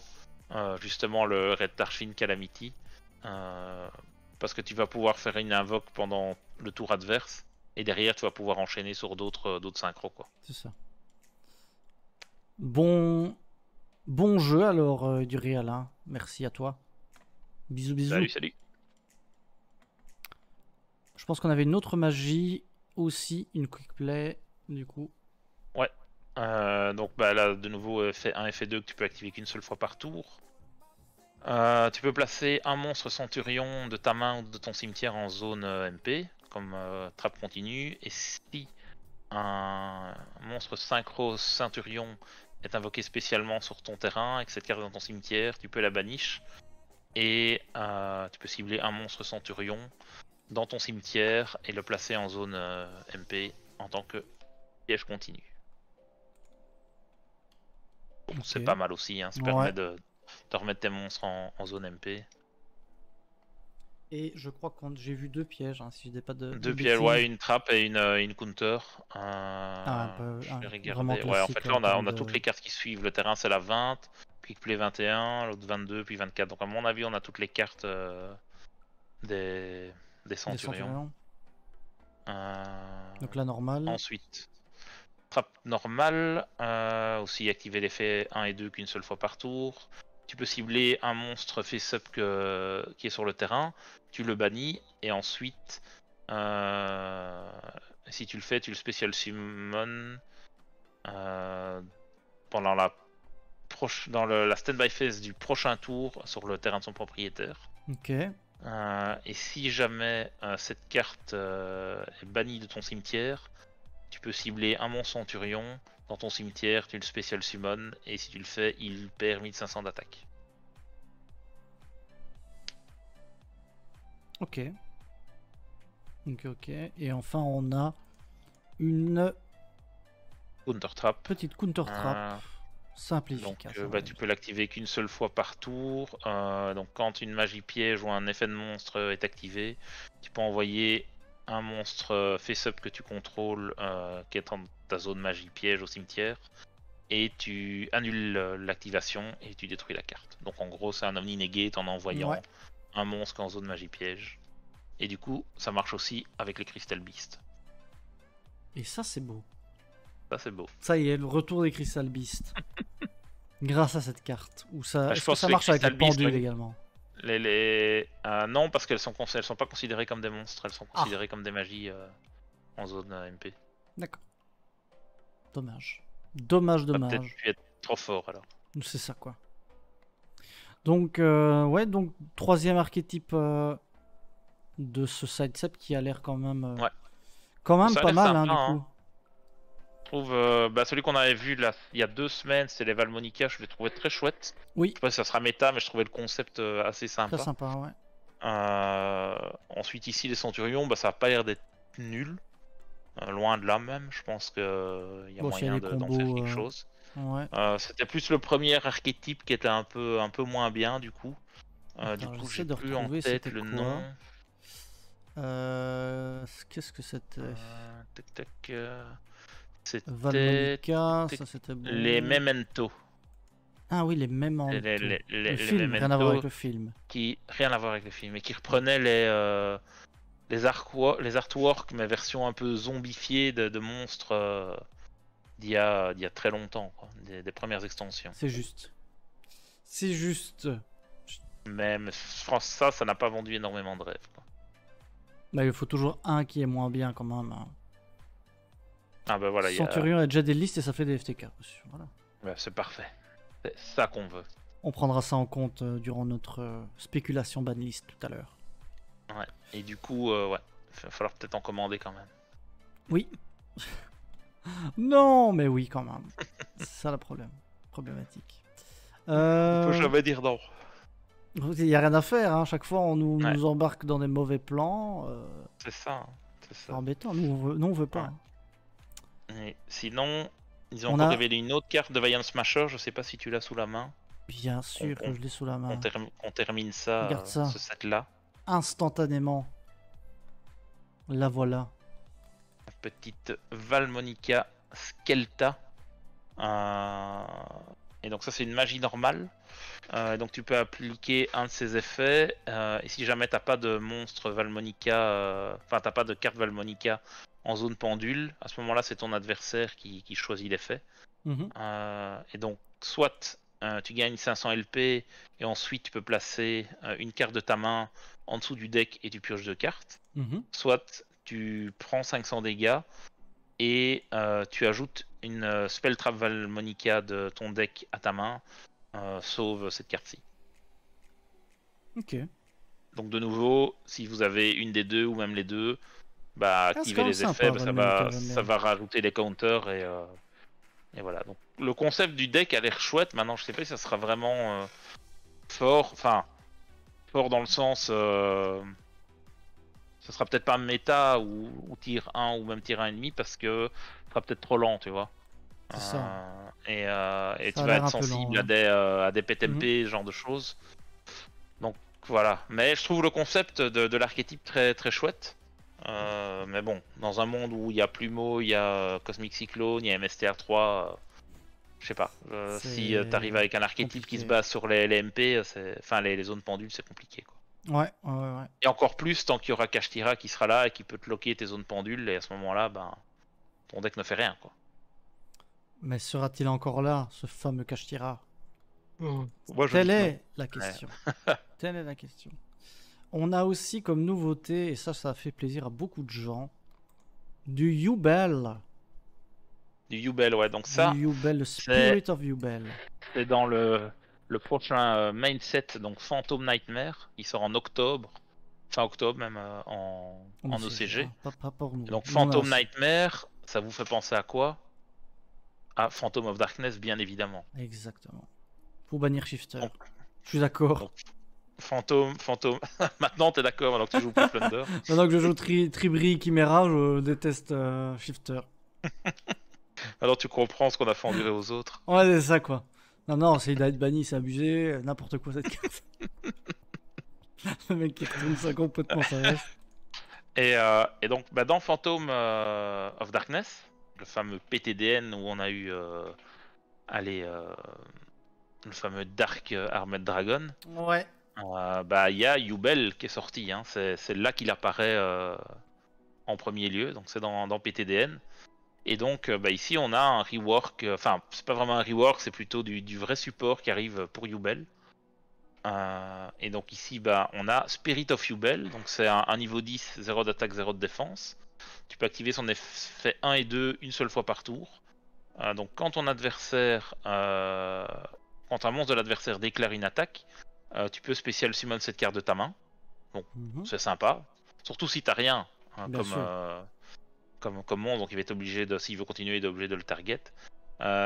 justement le Red Tarfin Calamity, parce que tu vas pouvoir faire une invoque pendant le tour adverse. Et derrière, tu vas pouvoir enchaîner sur d'autres synchros, quoi. C'est ça. Bon jeu alors, Durial. Hein. Merci à toi. Bisous, bisous. Salut, salut. Je pense qu'on avait une autre magie aussi, une quick play, du coup. Ouais. Donc bah là, de nouveau, effet 1 et effet 2 que tu peux activer qu'une seule fois par tour. Tu peux placer un monstre centurion de ta main ou de ton cimetière en zone MP, comme trappe continue. Et si un monstre synchro centurion est invoqué spécialement sur ton terrain et que cette carte est dans ton cimetière, tu peux la banish. Et tu peux cibler un monstre centurion dans ton cimetière et le placer en zone MP en tant que piège continu. Bon, okay. C'est pas mal aussi, hein. Ça permet de remettre tes monstres en zone MP. Et je crois que j'ai vu 2 pièges, hein, si je dis pas de. Deux pièges, ouais, une trappe et une counter. Je vais regarder. Ouais, en fait, là, on a toutes les cartes qui suivent. Le terrain, c'est la 20, Quickplay 21, l'autre 22, puis 24. Donc, à mon avis, on a toutes les cartes des centurions. Donc, la normale. Ensuite, trappe normale. Aussi, activer l'effet 1 et 2 qu'une seule fois par tour. Tu peux cibler un monstre face-up qui est sur le terrain, tu le bannis, et ensuite, si tu le fais, tu le spécial summon pendant dans la standby phase du prochain tour sur le terrain de son propriétaire. Ok. Et si jamais cette carte est bannie de ton cimetière, tu peux cibler un monstre centurion dans ton cimetière, tu le spécial summon, et si tu le fais, il perd 1500 d'attaque. Ok. Ok. Et enfin, on a une counter trap. Petite counter trap. Simple et efficace. Donc, tu peux l'activer qu'une seule fois par tour. Donc, quand une magie piège ou un effet de monstre est activé, tu peux envoyer un monstre face-up que tu contrôles, qui est dans ta zone magie piège au cimetière, et tu annules l'activation et tu détruis la carte. Donc en gros, c'est un Omni Negate en envoyant un monstre en zone magie piège. Et du coup, ça marche aussi avec les Crystal Beasts. Et ça, c'est beau. Ça, c'est beau. Ça y est, le retour des Crystal Beasts. Grâce à cette carte. Ou ça, je est-ce que pense ça que les marche avec les Crystal Beasts, pendules oui. également? Non, parce qu'elles sont pas considérées comme des monstres, elles sont considérées comme des magies en zone MP. D'accord. Dommage. Dommage. Peut-être tu es trop fort alors. C'est ça quoi. Donc, ouais, donc troisième archétype de ce sidestep qui a l'air quand même, quand même pas mal, sympa, hein, du coup. Je trouve celui qu'on avait vu là il y a 2 semaines, c'est les Valmonica, je l'ai trouvé très chouette. Oui. Je sais pas si ça sera méta, mais je trouvais le concept assez sympa. Très sympa, ouais. Ensuite ici les Centurions, ça a pas l'air d'être nul. Loin de là même, je pense qu'il y a moyen d'en faire quelque chose. Ouais. C'était plus le premier archétype qui était un peu moins bien du coup. Du coup j'ai plus en tête le nom. Qu'est-ce que c'était? C'était Valmonica, ça c'était bon. Les Memento. Ah oui, les Memento. Le film, rien à voir avec le film. Rien à voir avec le film, et qui reprenait les artworks, mais version un peu zombifiée de monstres d'il y a très longtemps, quoi, des premières extensions. C'est juste. C'est juste. Mais ça n'a pas vendu énormément de rêves, quoi. Bah, il faut toujours un qui est moins bien quand même. Ah bah voilà. Centurion a déjà des listes et ça fait des FTK. Voilà. Ouais, c'est parfait. C'est ça qu'on veut. On prendra ça en compte durant notre spéculation banlist tout à l'heure. Ouais. Et du coup, il va falloir peut-être en commander quand même. Oui. Non, mais oui quand même. C'est ça le problématique. Faut jamais dire non. Il n'y a rien à faire, hein. Chaque fois on nous embarque dans des mauvais plans. C'est ça. C'est embêtant, nous on veut pas. Ouais. Et sinon, ils ont encore révélé une autre carte de Valiant Smasher, je sais pas si tu l'as sous la main. Bien sûr que je l'ai sous la main. On termine ça, ce set là. Instantanément. La voilà. Petite Valmonica Skelta. Et donc ça c'est une magie normale. Donc tu peux appliquer un de ses effets. Et si jamais t'as pas de monstre Valmonica, enfin t'as pas de carte Valmonica en zone pendule, à ce moment-là c'est ton adversaire qui choisit l'effet. Et donc soit tu gagnes 500 LP et ensuite tu peux placer une carte de ta main en dessous du deck et tu pioches 2 cartes. Soit tu prends 500 dégâts et tu ajoutes une Spell Trap Valmonica de ton deck à ta main, sauve cette carte-ci. Ok. Donc de nouveau, si vous avez une des deux ou même les deux, activez les effets, ça va rajouter les counters et voilà. Donc le concept du deck a l'air chouette. Maintenant, je sais pas si ça sera vraiment fort. Enfin, fort dans le sens, ça sera peut-être pas méta ou tier 1 ou même tier 1,5 parce que ça sera peut-être trop lent, tu vois. C'est ça. Et tu vas être sensible lent, à des PTMP, ce genre de choses. Donc voilà. Mais je trouve le concept de l'archétype très très chouette. Mais bon, dans un monde où il y a Plumeau, il y a Cosmic Cyclone, il y a MSTR3, je sais pas. Si t'arrives avec un archétype qui se base sur les MP, enfin les zones pendules, c'est compliqué, quoi. Ouais. Et encore plus tant qu'il y aura Kashtira qui sera là et qui peut te loquer tes zones pendules, et à ce moment-là, ton deck ne fait rien, quoi. Mais sera-t-il encore là, ce fameux Kashtira? Telle est la question. Telle est la question. On a aussi comme nouveauté, et ça fait plaisir à beaucoup de gens, du Yubel. Du Yubel, ouais. Donc ça, du Yubel, le Spirit of Yubel. C'est dans le prochain main set, donc Phantom Nightmare. Il sort en octobre, fin octobre même, en OCG. Pas pour nous. Donc Phantom Nightmare, ça vous fait penser à quoi? À Phantom of Darkness, bien évidemment. Exactement. Pour bannir Shifter. Je suis d'accord. Phantom. Maintenant, t'es d'accord alors que tu joues plus Plunder. Maintenant que je joue Tribri Chimera, je déteste Shifter. Alors tu comprends ce qu'on a fait endurer aux autres. Ouais, c'est ça quoi. Non, c'est d'être banni, c'est abusé, n'importe quoi cette carte. Le mec qui retourne ça complètement, ça reste. Et donc, bah, dans Phantom of Darkness, le fameux PTDN où on a eu allez, le fameux Dark Armored Dragon, Ouais. bah, il y a Yubel qui est sorti. Hein. C'est là qu'il apparaît en premier lieu, donc c'est dans PTDN. Et donc, bah, ici, on a un rework. Enfin, c'est pas vraiment un rework, c'est plutôt du vrai support qui arrive pour Yubel. Et donc ici, bah, on a Spirit of Yubel, donc c'est un niveau 10, 0 d'attaque, 0 de défense. Tu peux activer son effet 1 et 2 une seule fois par tour. Donc quand ton adversaire, quand un monstre de l'adversaire déclare une attaque, tu peux spécial summon cette carte de ta main. Donc c'est sympa, surtout si t'as rien hein, comme monstre, donc il va être obligé de, s'il veut continuer, il est obligé de le target.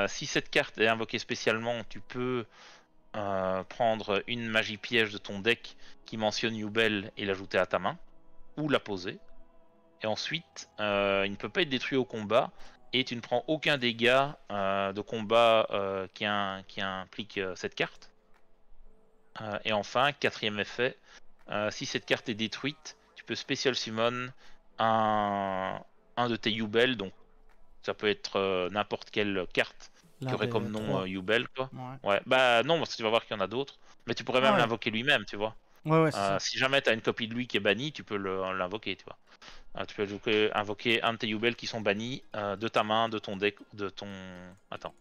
Si cette carte est invoquée spécialement, tu peux prendre une magie piège de ton deck qui mentionne Yubel et l'ajouter à ta main, ou la poser. Et ensuite, il ne peut pas être détruit au combat, et tu ne prends aucun dégât de combat qui implique cette carte. Et enfin, quatrième effet, si cette carte est détruite, tu peux spécial summon un de tes Yubel, donc ça peut être n'importe quelle carte qui aurait comme nom Yubel, quoi. Ouais, bah non, parce que tu vas voir qu'il y en a d'autres. Mais tu pourrais même l'invoquer lui-même, tu vois. Ouais, c'est ça. Si jamais tu as une copie de lui qui est bannie, tu peux l'invoquer, tu vois. Tu peux invoquer un de tes Yubel qui sont bannis de ta main, de ton deck, de ton... Attends.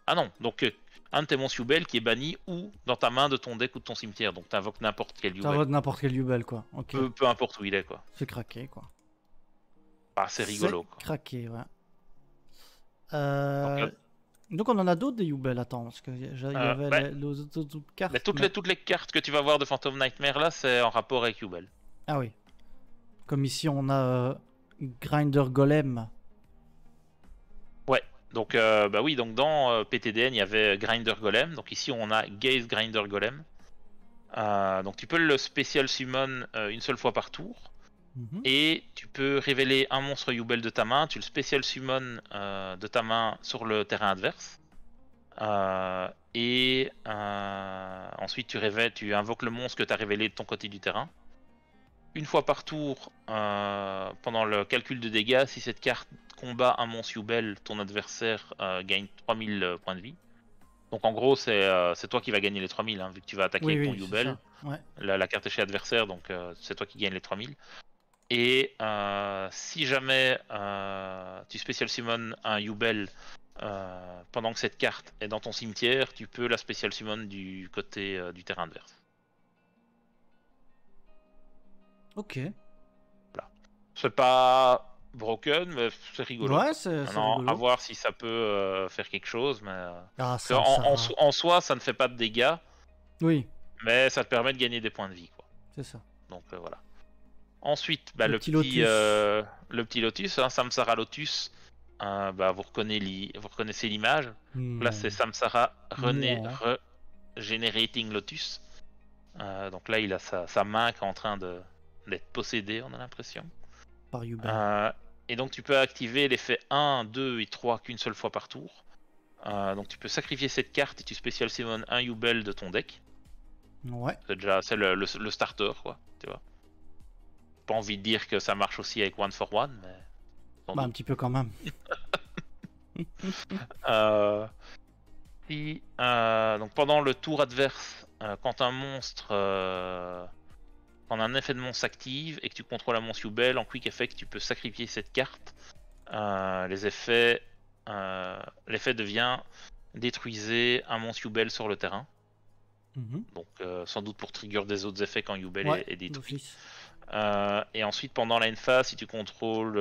Ah non, donc un de tes monstres Yubel qui est banni ou dans ta main de ton deck ou de ton cimetière. Donc tu invoques n'importe quel Yubel. T'invoques n'importe quel Yubel, quoi. Okay. Peu importe où il est, quoi. C'est craqué, quoi. Ah, c'est rigolo, quoi. Craqué, ouais. Donc on en a d'autres des Yubel, attends, parce qu'il y avait les autres cartes. Mais toutes les cartes que tu vas voir de Phantom Nightmare là, c'est en rapport avec Yubel. Ah oui. Comme ici on a Grinder Golem. Ouais, donc bah oui, donc dans PTDN il y avait Grinder Golem, donc ici on a Gaze Grinder Golem. Donc tu peux le spécial summon une seule fois par tour. Et tu peux révéler un monstre Yubel de ta main, tu le spécial summon de ta main sur le terrain adverse. Ensuite tu invoques le monstre que tu as révélé de ton côté du terrain. Une fois par tour, pendant le calcul de dégâts, si cette carte combat un monstre Yubel, ton adversaire gagne 3000 points de vie. Donc en gros, c'est toi qui vas gagner les 3000, hein, vu que tu vas attaquer avec ton Yubel. Ouais. La carte est chez adversaire, donc c'est toi qui gagne les 3000. Et si jamais tu spécial summon un Yubel pendant que cette carte est dans ton cimetière, tu peux la spécial summon du côté du terrain adverse. Ok. Voilà. C'est pas broken, mais c'est rigolo. Ouais, c'est rigolo. À voir si ça peut faire quelque chose, mais en soi, ça ne fait pas de dégâts. Oui. Mais ça te permet de gagner des points de vie, quoi. C'est ça. Donc voilà. Ensuite, bah, le petit Lotus, hein, Samsara Lotus, bah, vous reconnaissez l'image. Là, c'est Samsara Regenerating Lotus. Donc là, il a sa main qui est en train d'être possédée, on a l'impression. Par Yubel. Et donc, tu peux activer l'effet 1, 2 et 3 qu'une seule fois par tour. Donc, tu peux sacrifier cette carte et tu spécial summon un Yubel de ton deck. Ouais. C'est le starter, quoi, tu vois. Pas envie de dire que ça marche aussi avec One for One, mais... Bah, un petit peu quand même. Donc pendant le tour adverse, quand un monstre... quand un effet de monstre s'active et que tu contrôles un monstre Yubel, en Quick Effect, tu peux sacrifier cette carte. L'effet devient détruisez un monstre Yubel sur le terrain. Donc sans doute pour trigger des autres effets quand Yubel est détruit. Et ensuite pendant la phase, si tu contrôles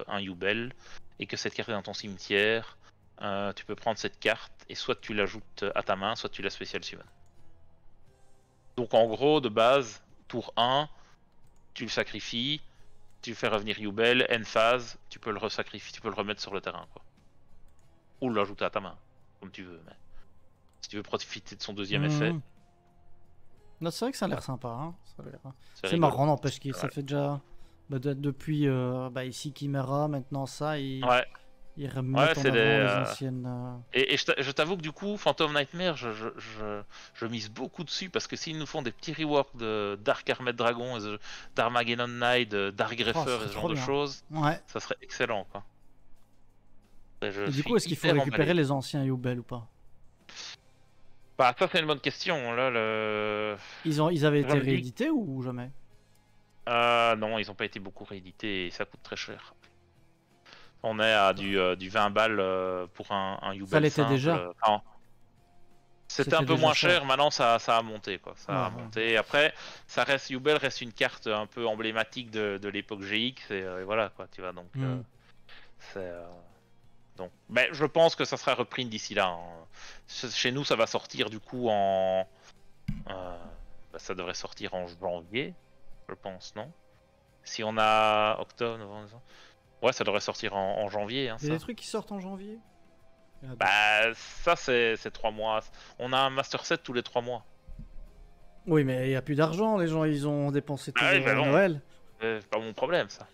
un Yubel et que cette carte est dans ton cimetière, tu peux prendre cette carte et soit tu l'ajoutes à ta main, soit tu la spécial summon. Donc en gros de base, tour 1, tu le sacrifies, tu fais revenir Yubel, end phase, tu peux le resacrifier, tu peux le remettre sur le terrain, quoi. Ou l'ajouter à ta main, comme tu veux. Mais si tu veux profiter de son deuxième effet. Non, c'est vrai que ça a l'air sympa. Hein. C'est marrant, n'empêche que ça fait déjà depuis ici Chimera, maintenant ça. Il Ils Ouais, remettent en c'est avant des. les anciennes. Et je t'avoue que du coup, Phantom Nightmare, je mise beaucoup dessus parce que s'ils nous font des petits reworks de Dark Armored Dragon, d'Armageddon Knight, de Dark Oh, ce Greffer et serait ce genre trop de bien. choses, Ouais. ça serait excellent quoi. Et je Et du suis coup, est-ce qu'il faut hyper récupérer emballé. les anciens Yubel ou pas? Bah, ça, c'est une bonne question. Là, Ils avaient je été me dis. réédités ou jamais? Non, ils ont pas été beaucoup réédités et ça coûte très cher. On est à du 20 balles pour un Ça Yubel l'était simple. déjà. Enfin, c'était un C'était peu déjà moins cher, cher. maintenant ça a monté quoi. Ouais, Ça a ouais. monté. Après, Yubel reste une carte un peu emblématique de l'époque GX et voilà quoi, tu vois. Donc, Hmm. c'est. Mais je pense que ça sera repris d'ici là, hein. Chez nous, ça va sortir du coup ça devrait sortir en janvier, je pense, non? Si on a octobre, novembre, décembre. Ouais, ça devrait sortir en janvier, hein, Il y a des ça. trucs qui sortent en janvier? Ah, Bah, ça, c'est 3 mois. On a un Master Set tous les 3 mois. oui, mais il n'y a plus d'argent, les gens ils ont dépensé tout Ah oui, bah à bon, Noël. c'est pas mon problème, ça.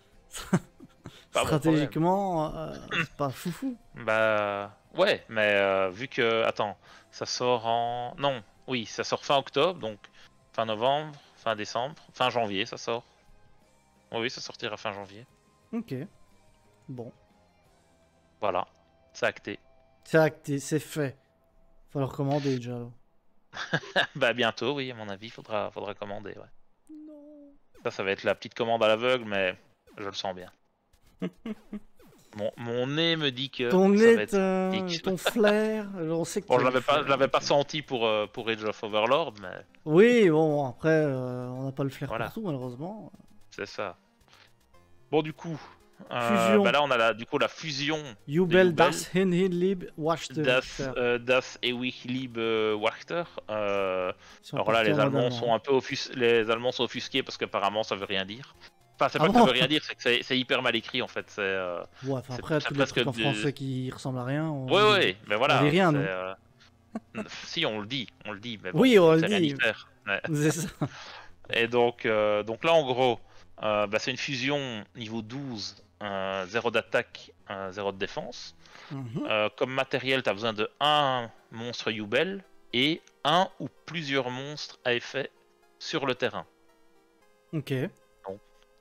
Pas mon problème. Stratégiquement, c'est pas foufou. Bah, ouais, mais vu que. Attends, ça sort en. Non, oui, ça sort fin octobre, donc fin novembre, fin décembre, fin janvier, ça sort. Oui, ça sortira fin janvier. Ok. Bon. Voilà, c'est acté. C'est acté, c'est fait. Faut le recommander déjà. Là. Bah, bientôt, oui, à mon avis, faudra commander, ouais. Non. Ça va être la petite commande à l'aveugle, mais je le sens bien. Mon nez me dit que Ton ça va nez, être critique. ton flair, on sait que Bon, tu as du je flair. l'avais pas senti pour Age of Overlord, mais Oui, bon, après, on n'a pas le flair voilà, pour tout, malheureusement. c'est ça. Bon, du coup, Fusion. bah là, on a du coup la fusion des Jubel, Jubel, das, hin, lib, wachte. Das Ewig Liebe Wachter. Sont Alors là, partis en mode allemand. les Allemands sont offusqués parce qu'apparemment, ça veut rien dire. Enfin, c'est Ah pas que ça bon? veut rien dire, c'est que c'est hyper mal écrit en fait. Ouais, enfin C'est après, c'est tous les presque trucs en français qui ressemblent à rien, Ouais, ouais, mais on dit voilà. rien, nous. Si, on le dit, mais bon, Oui, on on le sait rien y dit. faire. Ouais. C'est ça. Et donc là, en gros, bah, c'est une fusion niveau 12, 0 d'attaque, 0 de défense. Mhm. Comme matériel, tu as besoin de un monstre Yubel et un ou plusieurs monstres à effet sur le terrain. Ok.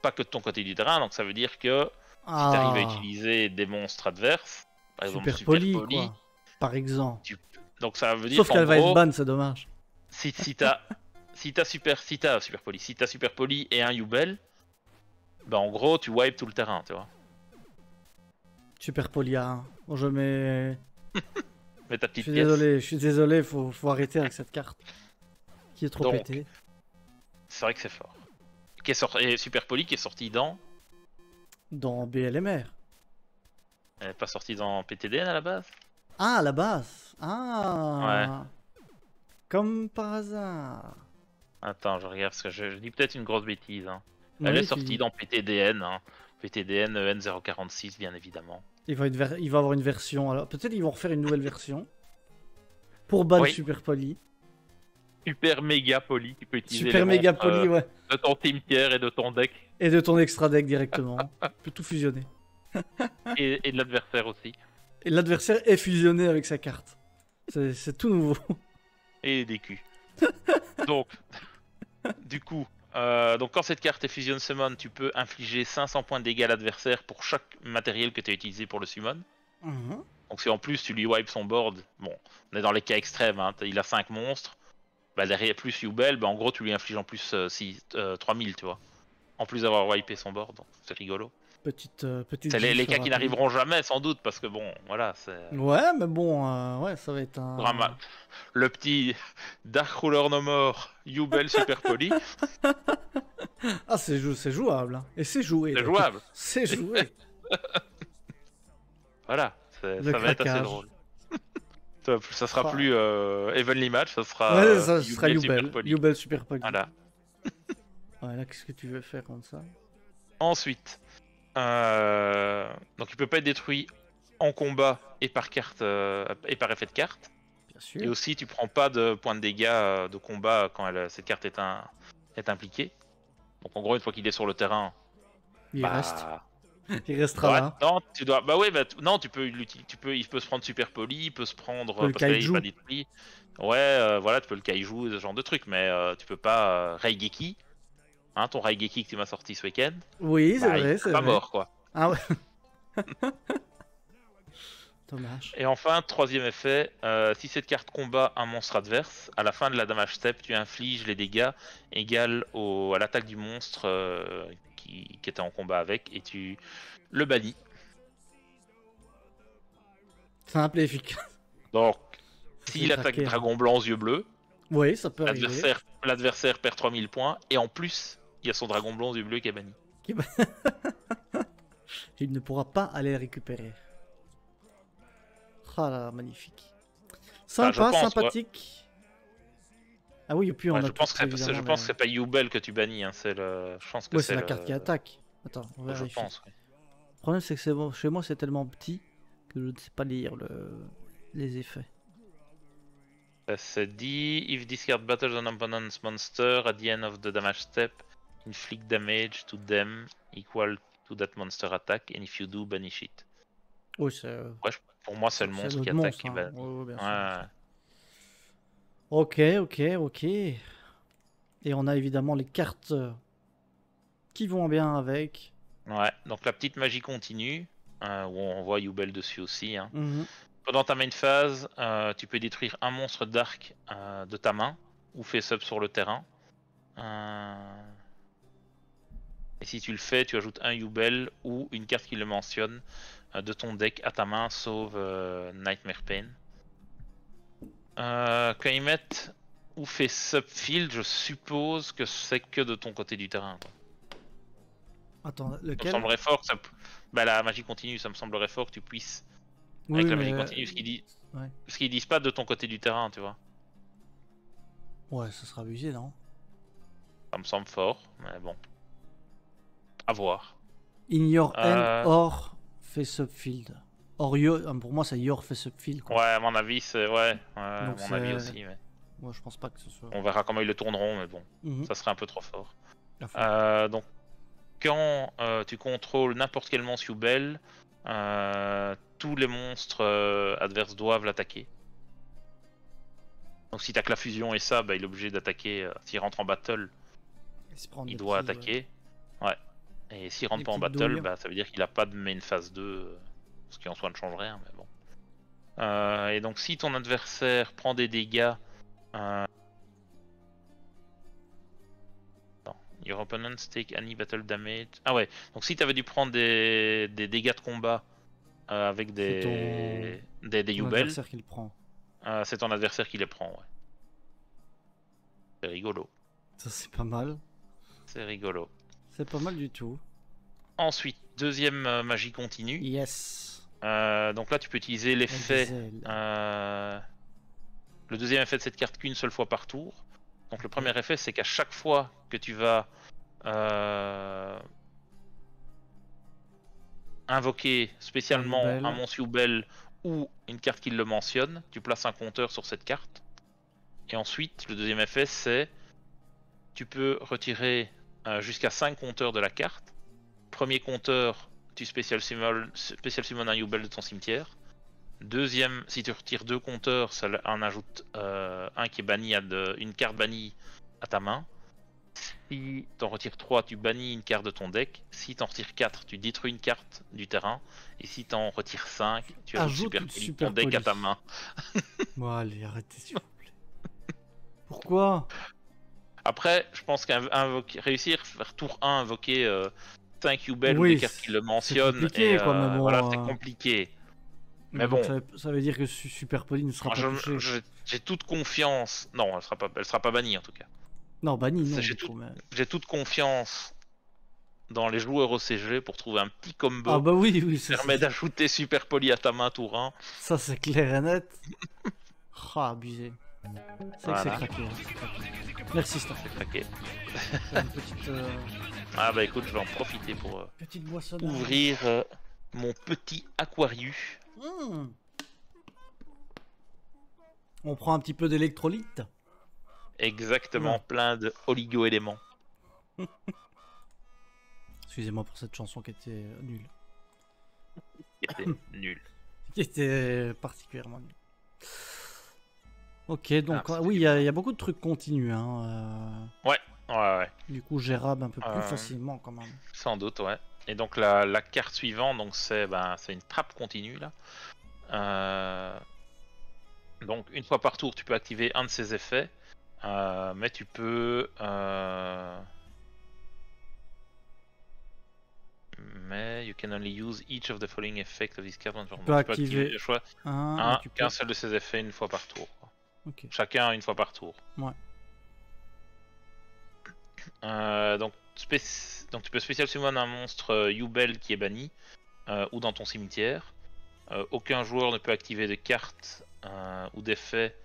Pas que de ton côté du terrain, donc ça veut dire que si tu arrives à Ah, utiliser des monstres adverses, par exemple super super poli, poli, quoi. Par exemple. donc ça veut dire Sauf qu'en qu'elle va être gros, bonne, c'est dommage. si t'as super poli et un Yubel, bah en gros tu wipes tout le terrain, tu vois. Super poli à 1. Bon, je mets. Mais ta Je petite suis pièce. désolé, faut arrêter avec cette carte. Qui est trop Donc, pétée. c'est vrai que c'est fort. Et super poli qui est sorti dans. Dans BLMR. Elle est pas sortie dans PTDN à la base. Ah, à la base. Ouais. Ah. Comme par hasard. Attends, je regarde parce que je dis peut-être une grosse bêtise, hein. Elle Oui, est tu sortie dis. dans PTDN, hein. PTDN N046 bien évidemment. Il va avoir une version. Alors, peut-être ils vont refaire une nouvelle version. Pour ban Oui. super poli. Super méga poli, tu peux utiliser Super les méga monstres, poli, ouais. de ton cimetière et de ton deck Et de ton extra deck directement. Tu peux tout fusionner. et de l'adversaire aussi. Et l'adversaire est fusionné avec sa carte. C'est tout nouveau. Et des culs. Donc, du coup, donc quand cette carte est Fusion Summon, tu peux infliger 500 points de dégâts à l'adversaire pour chaque matériel que tu as utilisé pour le summon. Mhm. Donc si en plus tu lui wipes son board, bon, on est dans les cas extrêmes, hein, il a 5 monstres, bah derrière plus Yubel, bah en gros tu lui infliges en plus 3000, tu vois. En plus d'avoir wipé son board, donc c'est rigolo. Petite C'est les gifle cas qui rapide. n'arriveront jamais sans doute, parce que bon, voilà, c'est... Ouais, mais bon, ouais, ça va être Drama. Le petit Dark Ruler No More, Yubel Super Poli, Ah, c'est jouable. Hein. Et c'est joué. c'est donc. jouable. C'est joué. Voilà, Le ça va être assez craquage. drôle. Ça sera Ah. plus Evenly Match, ça sera Ouais, ça sera Super Yubel. Poli. Yubel super poli. Voilà. Ouais, là, qu'est-ce que tu veux faire comme ça? Ensuite, donc il peut pas être détruit en combat et par carte et par effet de carte. Bien Et sûr. aussi, tu prends pas de points de dégâts de combat quand cette carte est impliquée. Donc en gros, une fois qu'il est sur le terrain, Il bah, reste. Il restera Ouais, là. non, tu dois. Bah ouais, non, tu peux l'utiliser. Il peut se prendre super poli, il peut se prendre Le parce que là il est kaiju. pas détruit. Ouais, voilà, tu peux le kaiju, ce genre de truc, mais tu peux pas Raigeki. Hein, ton Raigeki que tu m'as sorti ce week-end, Oui, c'est bah il vrai, serait c'est pas vrai. mort quoi. Ah ouais. Dommage. Et enfin, troisième effet, si cette carte combat un monstre adverse, à la fin de la damage step, tu infliges les dégâts égales à l'attaque du monstre qui était en combat avec, et tu le bannis. Simple et efficace. Donc, Ça fait s'il attaque craquer, hein. dragon blanc aux yeux bleus, Oui, ça peut arriver. l'adversaire perd 3000 points, et en plus, il y a son dragon blanc aux yeux bleus qui est banni. Il ne pourra pas aller le récupérer. Ah là, magnifique. Enfin, je Sympa, pense, sympathique. Ah oui, et puis on ouais, a je pense tout, que évidemment, c'est pas Yubel que tu bannis, hein, je pense que ouais, c'est c'est la carte qui attaque. Attends, on Je vérifie. pense, oui. Le problème, c'est que chez moi, c'est tellement petit que je ne sais pas lire les effets. Ça dit if discard battles on opponent's monster at the end of the damage step, inflict damage to them equal to that monster attack, and if you do, banish it. Oui, c'est Ouais, pour moi, c'est le monstre qui l'autre attaque monstre, qui hein. banit. Ouais, ouais, bien sûr, bien Ouais. sûr. Ok, ok, ok. Et on a évidemment les cartes qui vont bien avec. Ouais, donc la petite magie continue, où on voit Yubel dessus aussi. Hein. Mhm. Pendant ta main phase, tu peux détruire un monstre d'arc de ta main ou face-up sur le terrain. Et si tu le fais, tu ajoutes un Yubel ou une carte qui le mentionne de ton deck à ta main, sauf Nightmare Pain. Quand ils mettent ou face-up field, je suppose que c'est que de ton côté du terrain. Quoi. Attends, Ça me lequel? semblerait fort que bah, la magie continue, ça me semblerait fort que tu puisses. Oui, Avec la mais magie continue, ce qu'ils disent. ouais. Parce qu'ils disent pas de ton côté du terrain, tu vois. Ouais, ça sera abusé, non? Ça me semble fort, mais bon. À voir. In your hand Euh, or face-up field. Or pour moi, c'est your face-up field, quoi. Ouais, à mon avis, c'est. Ouais, à Donc mon avis c'est... aussi. Mais... Moi, je pense pas que ce soit... On verra comment ils le tourneront, mais bon. Mhm. Ça serait un peu trop fort. À fond. Donc, quand tu contrôles n'importe quel monstre Yubel, tous les monstres adverses doivent l'attaquer. Donc, si t'as que la fusion et ça, bah, il est obligé d'attaquer. S'il rentre en battle, il doit attaquer. Ouais. Et s'il rentre des pas en petites battle, douilles. bah, ça veut dire qu'il a pas de main phase 2, ce qui en soi ne change rien, mais bon. Et donc, si ton adversaire prend des dégâts. Your opponents take any battle damage. Ah ouais, donc si t'avais dû prendre des dégâts de combat avec C'est des ton Yubel, adversaire qui le prend. c'est ton adversaire qui les prend, ouais. C'est rigolo. Ça, c'est pas mal. C'est rigolo. C'est pas mal du tout. Ensuite, deuxième magie continue. Yes. Donc là, tu peux utiliser l'effet. Exile. Le deuxième effet de cette carte qu'une seule fois par tour. Donc le premier effet, c'est qu'à chaque fois que tu vas invoquer spécialement un monstre Yubel ou une carte qui le mentionne, tu places un compteur sur cette carte. Et ensuite, le deuxième effet, c'est tu peux retirer jusqu'à 5 compteurs de la carte. Premier compteur, tu spécial summon un Yubel de ton cimetière. Deuxième, si tu retires 2 compteurs, ça en ajoute un qui est banni une carte bannie à ta main. Si t'en retires 3, tu bannis une carte de ton deck. Si t'en retires 4, tu détruis une carte du terrain. Et si t'en retires 5, tu ajoutes ton deck à ta main. Bon, allez, arrêtez s'il vous plaît. Pourquoi? Après, je pense réussir à faire tour 1, invoquer 5 Yubel ou oui, des cartes qui le mentionnent. C'est compliqué, quoi, mais bon, voilà, c'est compliqué. Mais bon. Ça veut dire que Super Poli ne sera pas touché. J'ai toute confiance. Non, elle sera pas bannie en tout cas. Non, banni, non. J'ai toute confiance dans les joueurs OCG pour trouver un petit combo. Ah bah oui, qui permet d'ajouter Super Poli à ta main tour 1. Ça, c'est clair et net. Ah, abusé. C'est voilà. que c'est craqué. Hein. Merci, Star. C'est craqué. Une petite, Ah bah écoute, je vais en profiter pour ouvrir mon petit Aquarius. On prend un petit peu d'électrolyte. Exactement, plein de oligo-éléments. Excusez-moi pour cette chanson qui était nulle. Qui était nul. Qui était particulièrement nulle. Ok, donc Ah, oui, il y a beaucoup de trucs continus. Hein, Ouais. du coup, gérable un peu plus Euh, facilement quand même. Sans doute, ouais. Et donc la carte suivante, donc c'est une trappe continue là. Donc une fois par tour, tu peux activer un de ces effets, mais tu peux. Mais you can only use each of the following effects of this card. Tu peux activer le choix mais tu peux... qu'un seul de ces effets une fois par tour. Ok. Chacun une fois par tour. Ouais. Donc tu peux spécial summon un monstre Yubel qui est banni ou dans ton cimetière. Aucun joueur ne peut activer de cartes ou d'effets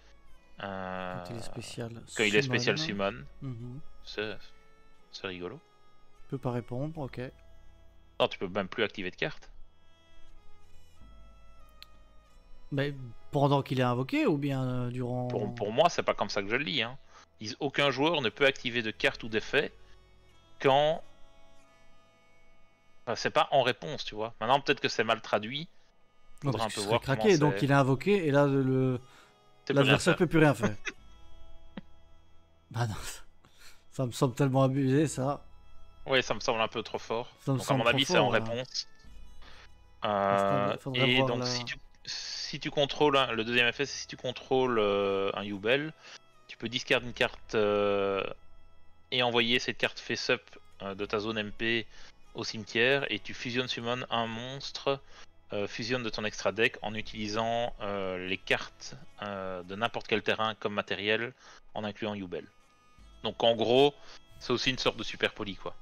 Quand il est spécial. quand il est spécial summon. Mhm. C'est rigolo. Tu peux pas répondre, ok. Non, tu peux même plus activer de cartes. Mais pendant qu'il est invoqué ou bien durant... Pour moi, c'est pas comme ça que je le lis. Hein. Aucun joueur ne peut activer de cartes ou d'effets quand... Enfin, c'est pas en réponse, tu vois. Maintenant, peut-être que c'est mal traduit. Non, Faudra parce un peu qu'il voir serait craqué, comment donc c'est. il est invoqué et là l'adversaire peut plus rien faire. Bah non, ça me semble tellement abusé ça. Oui, ça me semble un peu trop fort. Ça me Donc à semble mon avis, trop c'est en fort, là. réponse. Faudrait Et voir donc la- si tu contrôles le deuxième effet, c'est si tu contrôles un Yubel, tu peux discard une carte et envoyer cette carte face-up de ta zone MP au cimetière et tu fusionnes summon un monstre fusionne de ton extra deck en utilisant les cartes de n'importe quel terrain comme matériel en incluant Yubel. Donc en gros, c'est aussi une sorte de super poli quoi.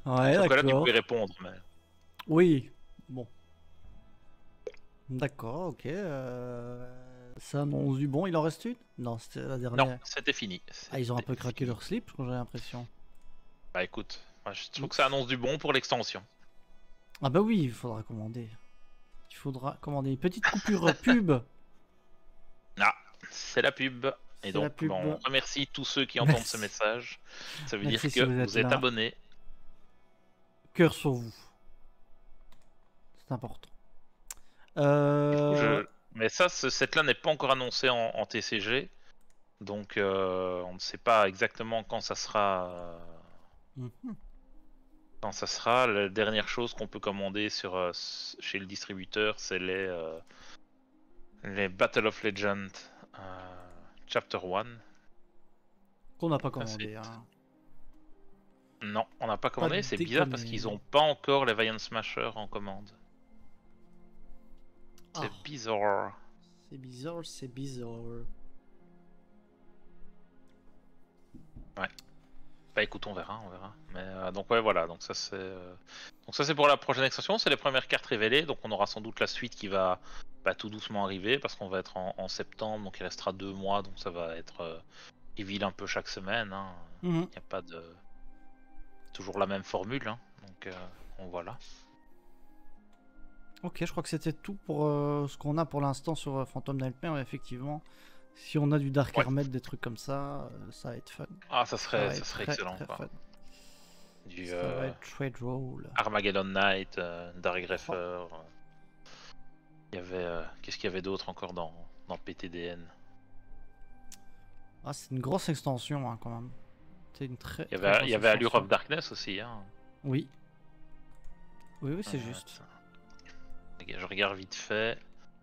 Ouais, Sauf que là tu d'accord. pouvais répondre. Mais... Oui, bon. D'accord, ok. Ça annonce du bon, il en reste une? Non, c'était la dernière. Non, c'était fini. Ah, ils ont un peu C'était craqué fini. leur slip, j'ai l'impression. Bah écoute, moi, je trouve que ça annonce du bon pour l'extension. Ah bah oui, il faudra commander. Il faudra commander une petite coupure pub. Ah, c'est la pub. Et C'est la donc, pub. on remercie tous ceux qui entendent ce Merci. message. Ça veut Merci dire si que vous êtes vous êtes là. abonnés. Cœur sur vous. C'est important. Mais ça, cette-là n'est pas encore annoncée en TCG. Donc, on ne sait pas exactement quand ça sera. Mhm. Quand ça sera. La dernière chose qu'on peut commander chez le distributeur, c'est les Battle of Legend Chapter 1. Qu'on n'a pas commandé. Hein. Non, on n'a pas commandé. C'est bizarre parce qu'ils déconner. n'ont pas encore les Valiant Smasher en commande. C'est Ah, bizarre. c'est bizarre, c'est bizarre. Ouais. Bah écoute, on verra. Mais donc ouais, voilà. Donc ça c'est pour la prochaine extension. C'est les premières cartes révélées. Donc on aura sans doute la suite qui va tout doucement arriver parce qu'on va être en septembre. Donc il restera 2 mois. Donc ça va être reveal un peu chaque semaine. Hein. Il Mhm. n'y a pas de toujours la même formule. Hein. Donc voilà. Ok, je crois que c'était tout pour ce qu'on a pour l'instant sur Phantom Nightmare. Mais effectivement, si on a du Dark Ouais. Hermet, des trucs comme ça, ça va être fun. Ah, ça Ça serait va être très, excellent. très Quoi. fun. Du Ça va être très drôle. Armageddon Knight, Dark Greffer. Il y avait qu'est-ce qu'il y avait d'autre encore dans PTDN? Ah, c'est une grosse extension hein, quand même. C'est une très. Il y très avait grosse Allure extension. of Darkness aussi. Hein. Oui. Oui, c'est juste. Je regarde vite fait.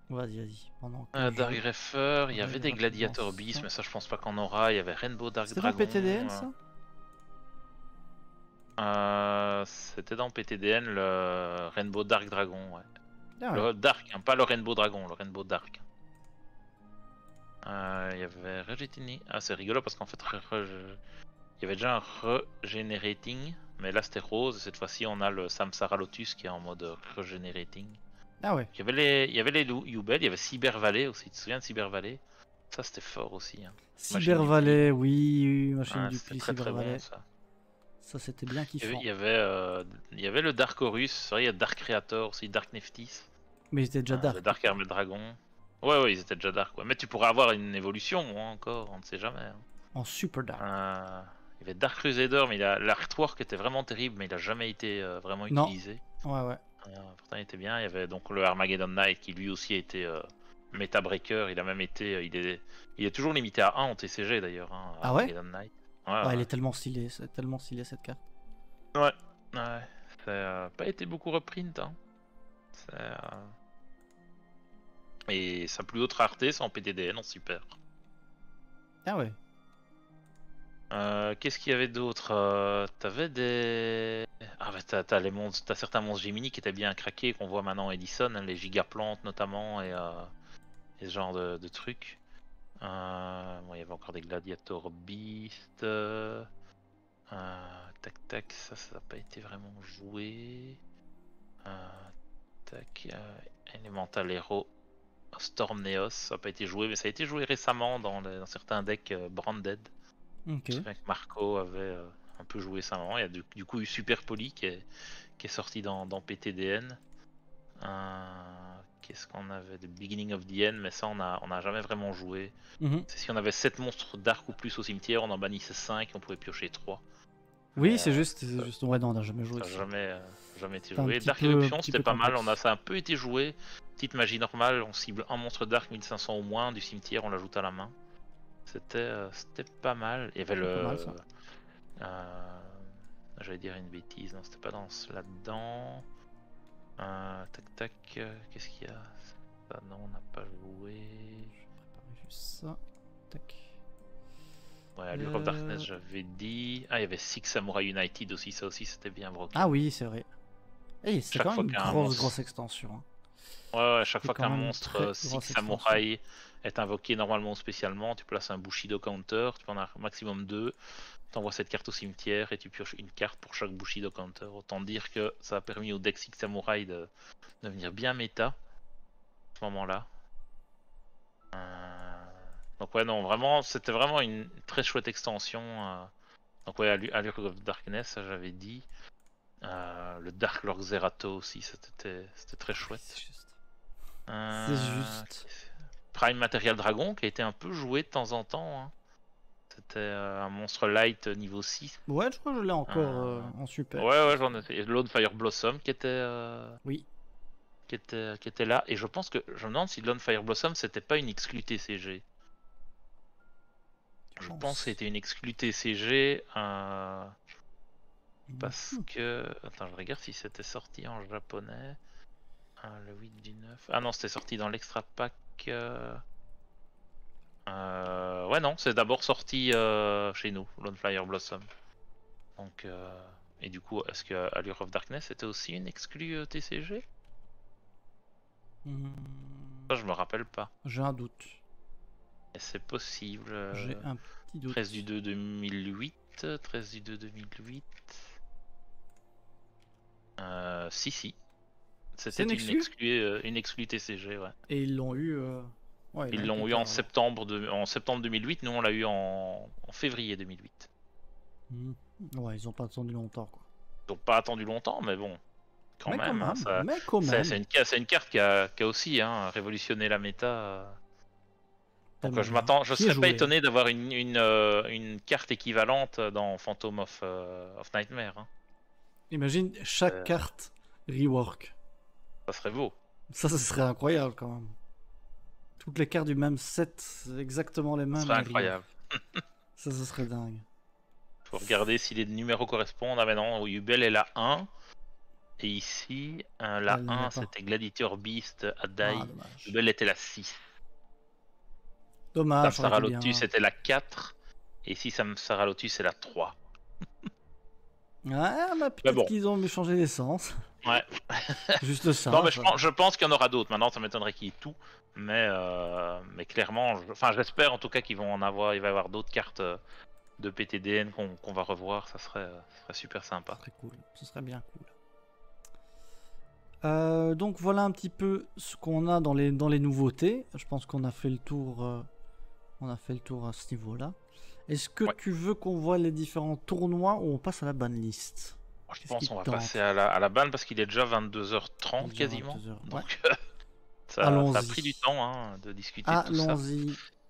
Vas-y, vas-y. Pendant que Dark je- Greffer, il y avait des rapidement Gladiator ça. Beasts, mais ça je pense pas qu'on aura. Il y avait Rainbow Dark C'était dans Dragon. PTDN ça? C'était dans PTDN le Rainbow Dark Dragon, ouais. Ah ouais. Le Dark, hein, pas le Rainbow Dragon, le Rainbow Dark. Il y avait Regetini. Ah, c'est rigolo parce qu'en fait, il y avait déjà un Regenerating, mais là c'était rose. Et cette fois-ci, on a le Samsara Lotus qui est en mode Regenerating. Ah ouais. Il y avait les Yubel, il y avait Cyber Valley aussi. Tu te souviens de Cyber Valley? Ça c'était fort aussi. Hein. Cyber du Valley, oui, machine Ouais, du c'était pli, très Cyber très Valley. bon ça. Ça c'était bien kiffant. Il y avait le Dark Horus, c'est vrai, il y a Dark Creator aussi, Dark Neftis. Mais il était déjà dark. Le Dark Hermel Dragon. Ouais, ils étaient déjà dark. Ouais. Mais tu pourrais avoir une évolution hein, encore, on ne sait jamais. Hein. En super dark. Il y avait Dark Crusader, mais l'artwork était vraiment terrible, mais il a jamais été vraiment Non. utilisé. Ouais. Pourtant, il était bien. Il y avait donc le Armageddon Knight qui lui aussi a été Meta Breaker. Il a même été. Il est toujours limité à 1 en TCG d'ailleurs. Hein, Ah ouais? Armageddon Knight. Ouais, elle est tellement stylée, c'est tellement stylé cette carte. Ouais. Ça n'a pas été beaucoup reprint. Hein. Et sa plus haute rareté, c'est en PTDN, en super. Ah ouais. Qu'est-ce qu'il y avait d'autre? T'avais des... Ah bah t'as certains monstres Gemini qui étaient bien craqués, qu'on voit maintenant en Edison, hein, les gigaplantes notamment, et ce genre de trucs. Bon, il y avait encore des Gladiator Beast. Tac, ça n'a pas été vraiment joué. Elemental Hero Storm Neos, ça n'a pas été joué, mais ça a été joué récemment dans certains decks Branded. Ok. Je me souviens que Marco avait un peu joué ça avant. Il y a du coup eu Super Poly qui est sorti dans PTDN. Qu'est-ce qu'on avait? The Beginning of the End, mais ça on a jamais vraiment joué. C'est si on avait 7 monstres d'arc ou plus au cimetière, on en bannissait 5 et on pouvait piocher 3. Oui, mais, c'est juste. Ouais, non, on n'a jamais joué. Ça n'a jamais été C'est un joué. petit Dark peu- Eruption, petit c'était peu pas mal. complexe. Ça a un peu été joué. Petite magie normale, on cible un monstre d'arc 1500 au moins du cimetière, on l'ajoute à la main. C'était pas mal. Il y avait Pas mal, ça. J'allais dire une bêtise, non, c'était pas là-dedans. Tac, qu'est-ce qu'il y a? Ça, non, on n'a pas joué. Préparer juste ça. Tac. Ouais, Allure of Darkness, j'avais dit. Ah, il y avait Six Samurai United aussi, ça aussi c'était bien broken. Ah oui, c'est vrai. Et c'est Chaque quand fois même une qu'un grosse, monstre- grosse extension. Hein. Ouais, chaque C'est fois quand qu'un même une monstre très Six grosse Samurai est invoqué normalement ou spécialement, tu places un Bushido counter, tu peux en avoir maximum 2, tu envoies cette carte au cimetière et tu pioches une carte pour chaque Bushido counter. Autant dire que ça a permis au deck Six Samurai de devenir bien méta à ce moment-là. Donc ouais, non, vraiment, c'était vraiment une très chouette extension. Donc ouais, Allure of Darkness, ça j'avais dit. Le Dark Lord Zerato aussi, c'était très chouette. C'est juste. C'est juste. Prime Material Dragon qui a été un peu joué de temps en temps. Hein. C'était un monstre light niveau 6. Ouais, je crois que je l'ai encore en super. Ouais, j'en ai fait. Lone Fire Blossom qui était, Oui. qui était là. Et je pense que je me demande si Lone Fire Blossom c'était pas une exclue TCG. Je pense que c'était une exclue TCG. Parce que. Attends, je regarde si c'était sorti en japonais. Le 8 du 9. Ah non, c'était sorti dans l'extra pack. Ouais, non, c'est d'abord sorti chez nous, Lone Flyer Blossom. Donc, et du coup, est-ce que Allure of Darkness était aussi une exclue TCG? Ça, je me rappelle pas. J'ai un doute. Et c'est possible. J'ai un petit doute. 13 du 2 2008. 13 du 2 2008. Si. C'était une exclue TCG, ouais. Et ils l'ont eu. Ouais, ils l'ont eu en septembre 2008. Nous, on l'a eu en février 2008. Ouais, ils ont pas attendu longtemps, quoi. Ils n'ont pas attendu longtemps, mais bon. Quand même. C'est une carte qui a aussi révolutionné la méta. Donc je serais pas étonné d'avoir une carte équivalente dans Phantom of Nightmare. Hein. Imagine chaque carte rework. Ça serait beau. Ça serait incroyable quand même. Toutes les cartes du même set, exactement les mêmes. Ça serait incroyable. Ça serait dingue. Faut regarder si les numéros correspondent. Ah mais non, Yubel est la 1. Et ici, la 1 c'était Gladiator Beast à Dai. Yubel était la 6. Dommage. Samsara Lotus était la 4. Et ici, Samsara Lotus c'est la 3. Ouais, mais peut-être qu'ils ont changé d'essence. Ouais. Juste ça. Non, mais je pense qu'il y en aura d'autres. Maintenant, ça m'étonnerait qu'il y ait tout. Mais clairement, j'espère en tout cas qu'il vont il va y avoir d'autres cartes de PTDN qu'on va revoir. Ça serait super sympa. Ça serait cool. Ce serait bien cool. Donc voilà un petit peu ce qu'on a dans les nouveautés. Je pense qu'on a fait le tour. On a fait le tour à ce niveau-là. Est-ce que tu veux qu'on voit les différents tournois ou on passe à la banlist? Je pense qu'on va passer à la ban parce qu'il est déjà 22h30 quasiment. 22h, donc ça a pris du temps de discuter tout ça. Allons-y.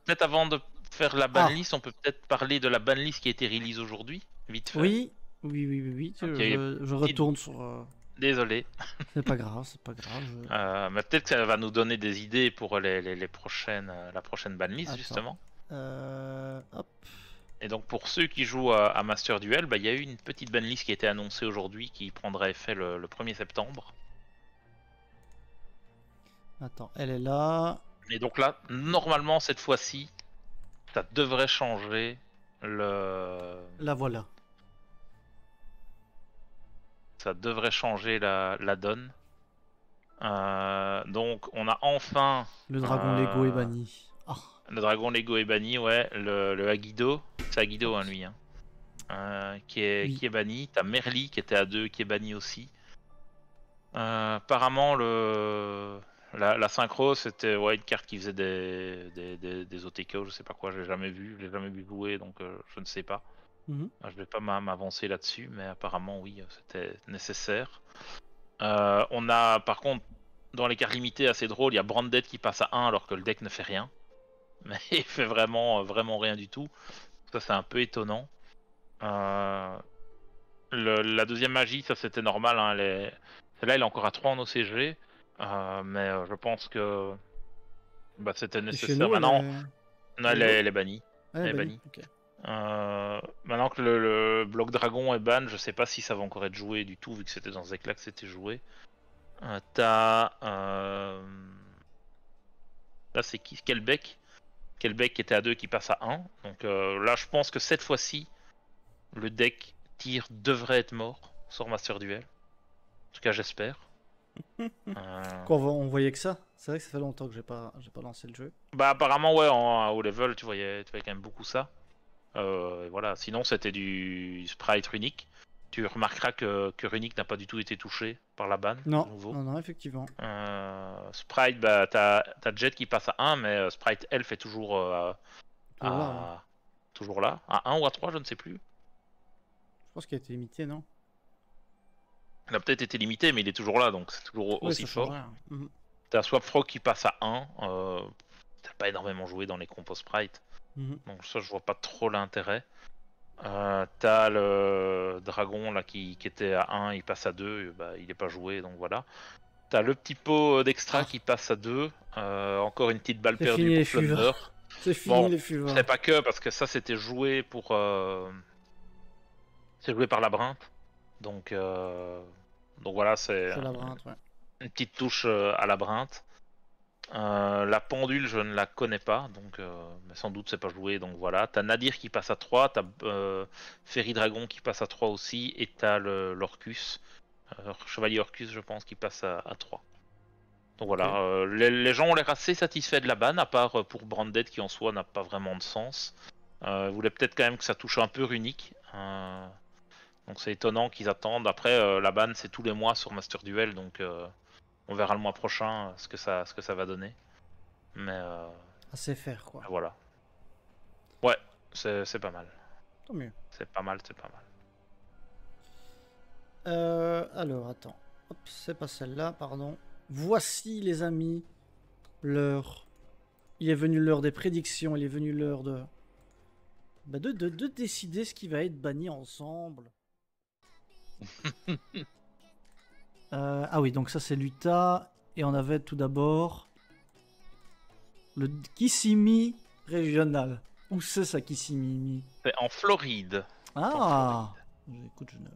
Peut-être avant de faire la banlist, on peut peut-être parler de la banlist qui a été release aujourd'hui, vite fait. Oui, oui. Ok, Je retourne sur. Désolé. C'est pas grave, c'est pas grave. Mais peut-être que ça va nous donner des idées pour les prochaines, la prochaine banlist, Attends. justement. Hop. Et donc pour ceux qui jouent à Master Duel, bah, il y a eu une petite banlist qui a été annoncée aujourd'hui qui prendra effet le 1er septembre. Attends, elle est là. Et donc là, normalement cette fois-ci, ça devrait changer La voilà. Ça devrait changer la donne. Donc on a enfin... Le dragon Lego est banni. Ah. Le dragon Lego est banni, ouais. Le Aguido, c'est Aguido hein, lui. Qui est banni. T'as Merly qui était à 2 qui est banni aussi. Apparemment la synchro c'était une carte qui faisait des OTK, je sais pas quoi, je l'ai jamais vu jouer donc je ne sais pas. Je vais pas m'avancer là-dessus, mais apparemment oui, c'était nécessaire. On a par contre dans les cartes limitées assez drôle, il y a Branded qui passe à 1 alors que le deck ne fait rien. Mais il fait vraiment rien du tout. Ça c'est un peu étonnant. La deuxième magie, ça c'était normal, hein, celle-là elle est encore à 3 en OCG. Mais je pense que c'était nécessaire. Maintenant, elle est bannie. Elle est bannie. Okay. Maintenant que le bloc dragon est ban, je sais pas si ça va encore être joué du tout, vu que c'était dans ce deck là que c'était joué. T'as... Là c'est qui? Kelbeck qui était à 2 qui passe à 1. Donc là je pense que cette fois-ci, le deck tir devrait être mort sur Master Duel. En tout cas j'espère. Quoi, on voyait que ça? C'est vrai que ça fait longtemps que j'ai pas lancé le jeu. Bah apparemment ouais, en haut level tu voyais quand même beaucoup ça. Et voilà, sinon c'était du sprite runique. Tu remarqueras que runique n'a pas du tout été touché par la ban. Non, nouveau. non, effectivement. Sprite, bah t'as Jet qui passe à 1, mais Sprite Elf est toujours toujours là. À 1 ou à 3, je ne sais plus. Je pense qu'il a été limité, non? Il a peut-être été limité, mais il est toujours là, donc c'est toujours aussi fort. T'as Swapfrog qui passe à 1. T'as pas énormément joué dans les compos Sprite. Donc ça, je vois pas trop l'intérêt. T'as le dragon là qui était à 1, il passe à 2, il est pas joué, donc voilà. T'as le petit pot d'extra qui passe à 2. Encore une petite balle perdue pour Plunder. C'est fini les fuveurs. C'est pas que, parce que ça c'était joué pour... C'est joué par Labyrinthe. Donc voilà, c'est une petite touche à Labyrinthe. La pendule, je ne la connais pas, donc mais sans doute c'est pas joué, donc voilà. T'as Nadir qui passe à 3, t'as Ferry Dragon qui passe à 3 aussi, et t'as l'Orcus, Chevalier Orcus je pense, qui passe à 3. Donc voilà, les gens ont l'air assez satisfaits de la ban, à part pour Branded qui en soi n'a pas vraiment de sens. Ils voulaient peut-être quand même que ça touche un peu runique. Donc c'est étonnant qu'ils attendent. Après la ban c'est tous les mois sur Master Duel, donc on verra le mois prochain ce que ça va donner. Mais assez faire quoi. Voilà. Ouais, c'est pas mal. Tant mieux. C'est pas mal. Alors attends. Hop, c'est pas celle-là, pardon. Voici les amis l'heure. Il est venu l'heure des prédictions, il est venu l'heure de décider ce qui va être banni ensemble. Ah oui, donc ça c'est l'Utah. Et on avait tout d'abord le Kissimmee régional. Où c'est ça, Kissimmee? C'est en Floride. Ah, écoute, je ne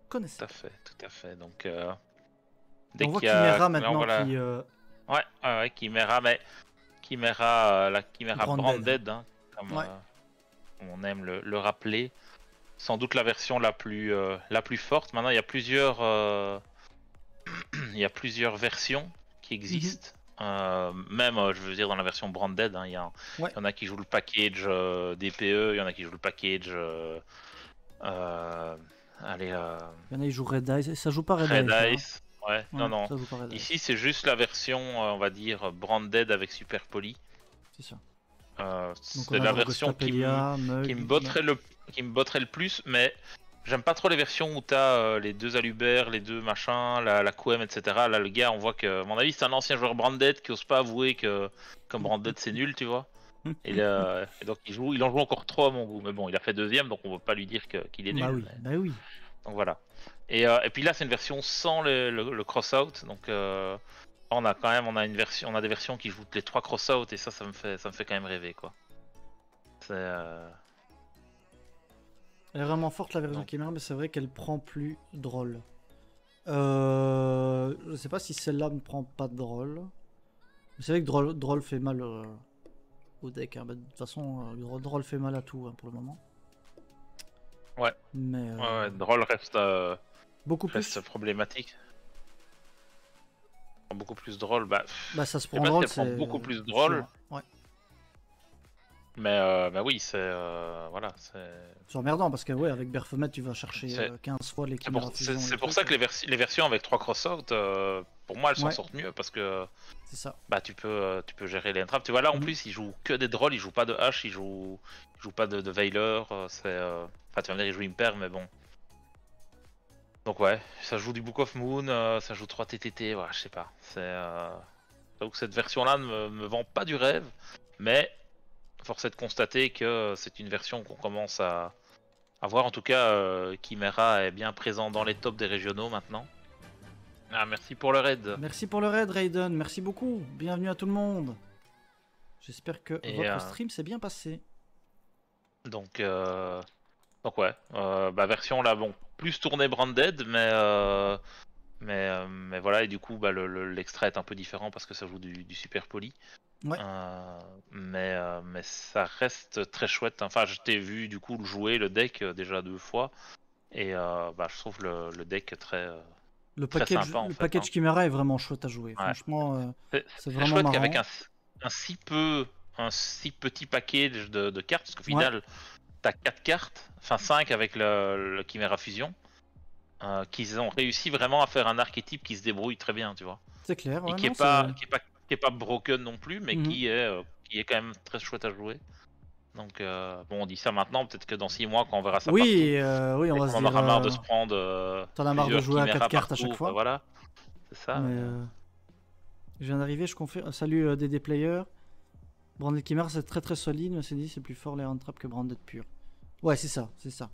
connaissais pas. Tout à fait. Donc, on voit Chimera maintenant qui... Ouais, Chimera, mais Chimera Branded, hein, comme on aime le rappeler. Sans doute la version la plus forte. Maintenant, il y a plusieurs... il y a plusieurs versions qui existent. Même, je veux dire, dans la version Branded, hein, il y en a qui jouent le package DPE, il y en a qui jouent le package... il y en a qui jouent Red Ice. Ça joue pas Red Ice. Ouais, non. Ici, c'est juste la version, on va dire, Branded avec Super Poly. C'est ça. C'est la version qui me botterait le plus, mais... J'aime pas trop les versions où t'as les deux Alubert, les deux machins, la Quem, etc. Là, le gars, on voit que, à mon avis, c'est un ancien joueur Branded qui ose pas avouer que comme Branded c'est nul, tu vois. Et donc il en joue encore 3 à mon goût. Mais bon, il a fait deuxième, donc on va pas lui dire qu'il est nul. Bah oui, mais- bah oui. Donc voilà. Et puis là, c'est une version sans le cross-out. Donc on a une version, on a des versions qui jouent les 3 cross-out et ça me fait quand même rêver quoi. C'est Elle est vraiment forte la version Non. Chimera, mais c'est vrai qu'elle prend plus drôle. Je sais pas si celle-là ne prend pas de drôle. Mais c'est vrai que drôle fait mal au deck. Hein. Bah, de toute façon, drôle fait mal à tout hein, pour le moment. Ouais. Mais Ouais, drôle beaucoup reste plus. problématique. Beaucoup plus drôle, bah, Bah ça se je sais prend pas si drôle, elle prend c'est beaucoup plus sûr. drôle, Ouais. mais bah oui, c'est voilà, C'est emmerdant parce que ouais, avec Baphomet, tu vas chercher C'est- 15 fois les c'est pour, Chimera c'est- Fusion. c'est les pour trucs. ça que les versions avec 3 cross-out, pour moi, elles s'en Ouais. sortent mieux parce que C'est ça. bah tu peux gérer les entraves. Tu vois là en Mhm. plus, ils jouent que des drôles, ils jouent pas de hache, ils jouent pas de Veiler, enfin tu vas me dire ils jouent Imper, mais bon. Donc ouais, ça joue du Book of Moon, ça joue 3 TTT, voilà, je sais pas. J'avoue que cette version-là ne me vend pas du rêve, mais force est de constater que c'est une version qu'on commence à voir. En tout cas, Chimera est bien présent dans les tops des régionaux maintenant. Ah, merci pour le raid. Merci pour le raid, Raiden. Merci beaucoup. Bienvenue à tout le monde. J'espère que Et votre stream s'est bien passé. donc, donc ouais, bah version là, bon, plus tournée Branded, mais voilà, et du coup, bah, l'extrait est un peu différent parce que ça joue du super poli. Ouais. Mais ça reste très chouette. Enfin, je t'ai vu du coup jouer le deck déjà 2 fois, et bah, je trouve le deck Le très package, sympa en le fait. package Chimera est vraiment chouette à jouer. Ouais. Franchement, c'est C'est vraiment chouette marrant. qu'avec un si petit package de cartes, parce qu'au final, t'as 4 cartes, enfin 5 avec le Chimera Fusion, qu'ils ont réussi vraiment à faire un archétype qui se débrouille très bien, tu vois. C'est clair. Et Ouais, qui non, est pas, qui est pas, qui est pas broken non plus, mais Mhm. qui est quand même très chouette à jouer. Donc bon, on dit ça maintenant, peut-être que dans 6 mois, quand on verra ça partout, Oui, oui, on et va qu'on se en dire. aura marre de se prendre T'en as marre de plusieurs jouer à 4 chiméras cartes à chaque partout, fois. voilà, c'est ça. Mais je viens d'arriver, je confirme. Salut DD Player. Branded Chimera c'est très très solide, mais c'est dit c'est plus fort les hand trap que Branded pur. Ouais, c'est ça, c'est ça.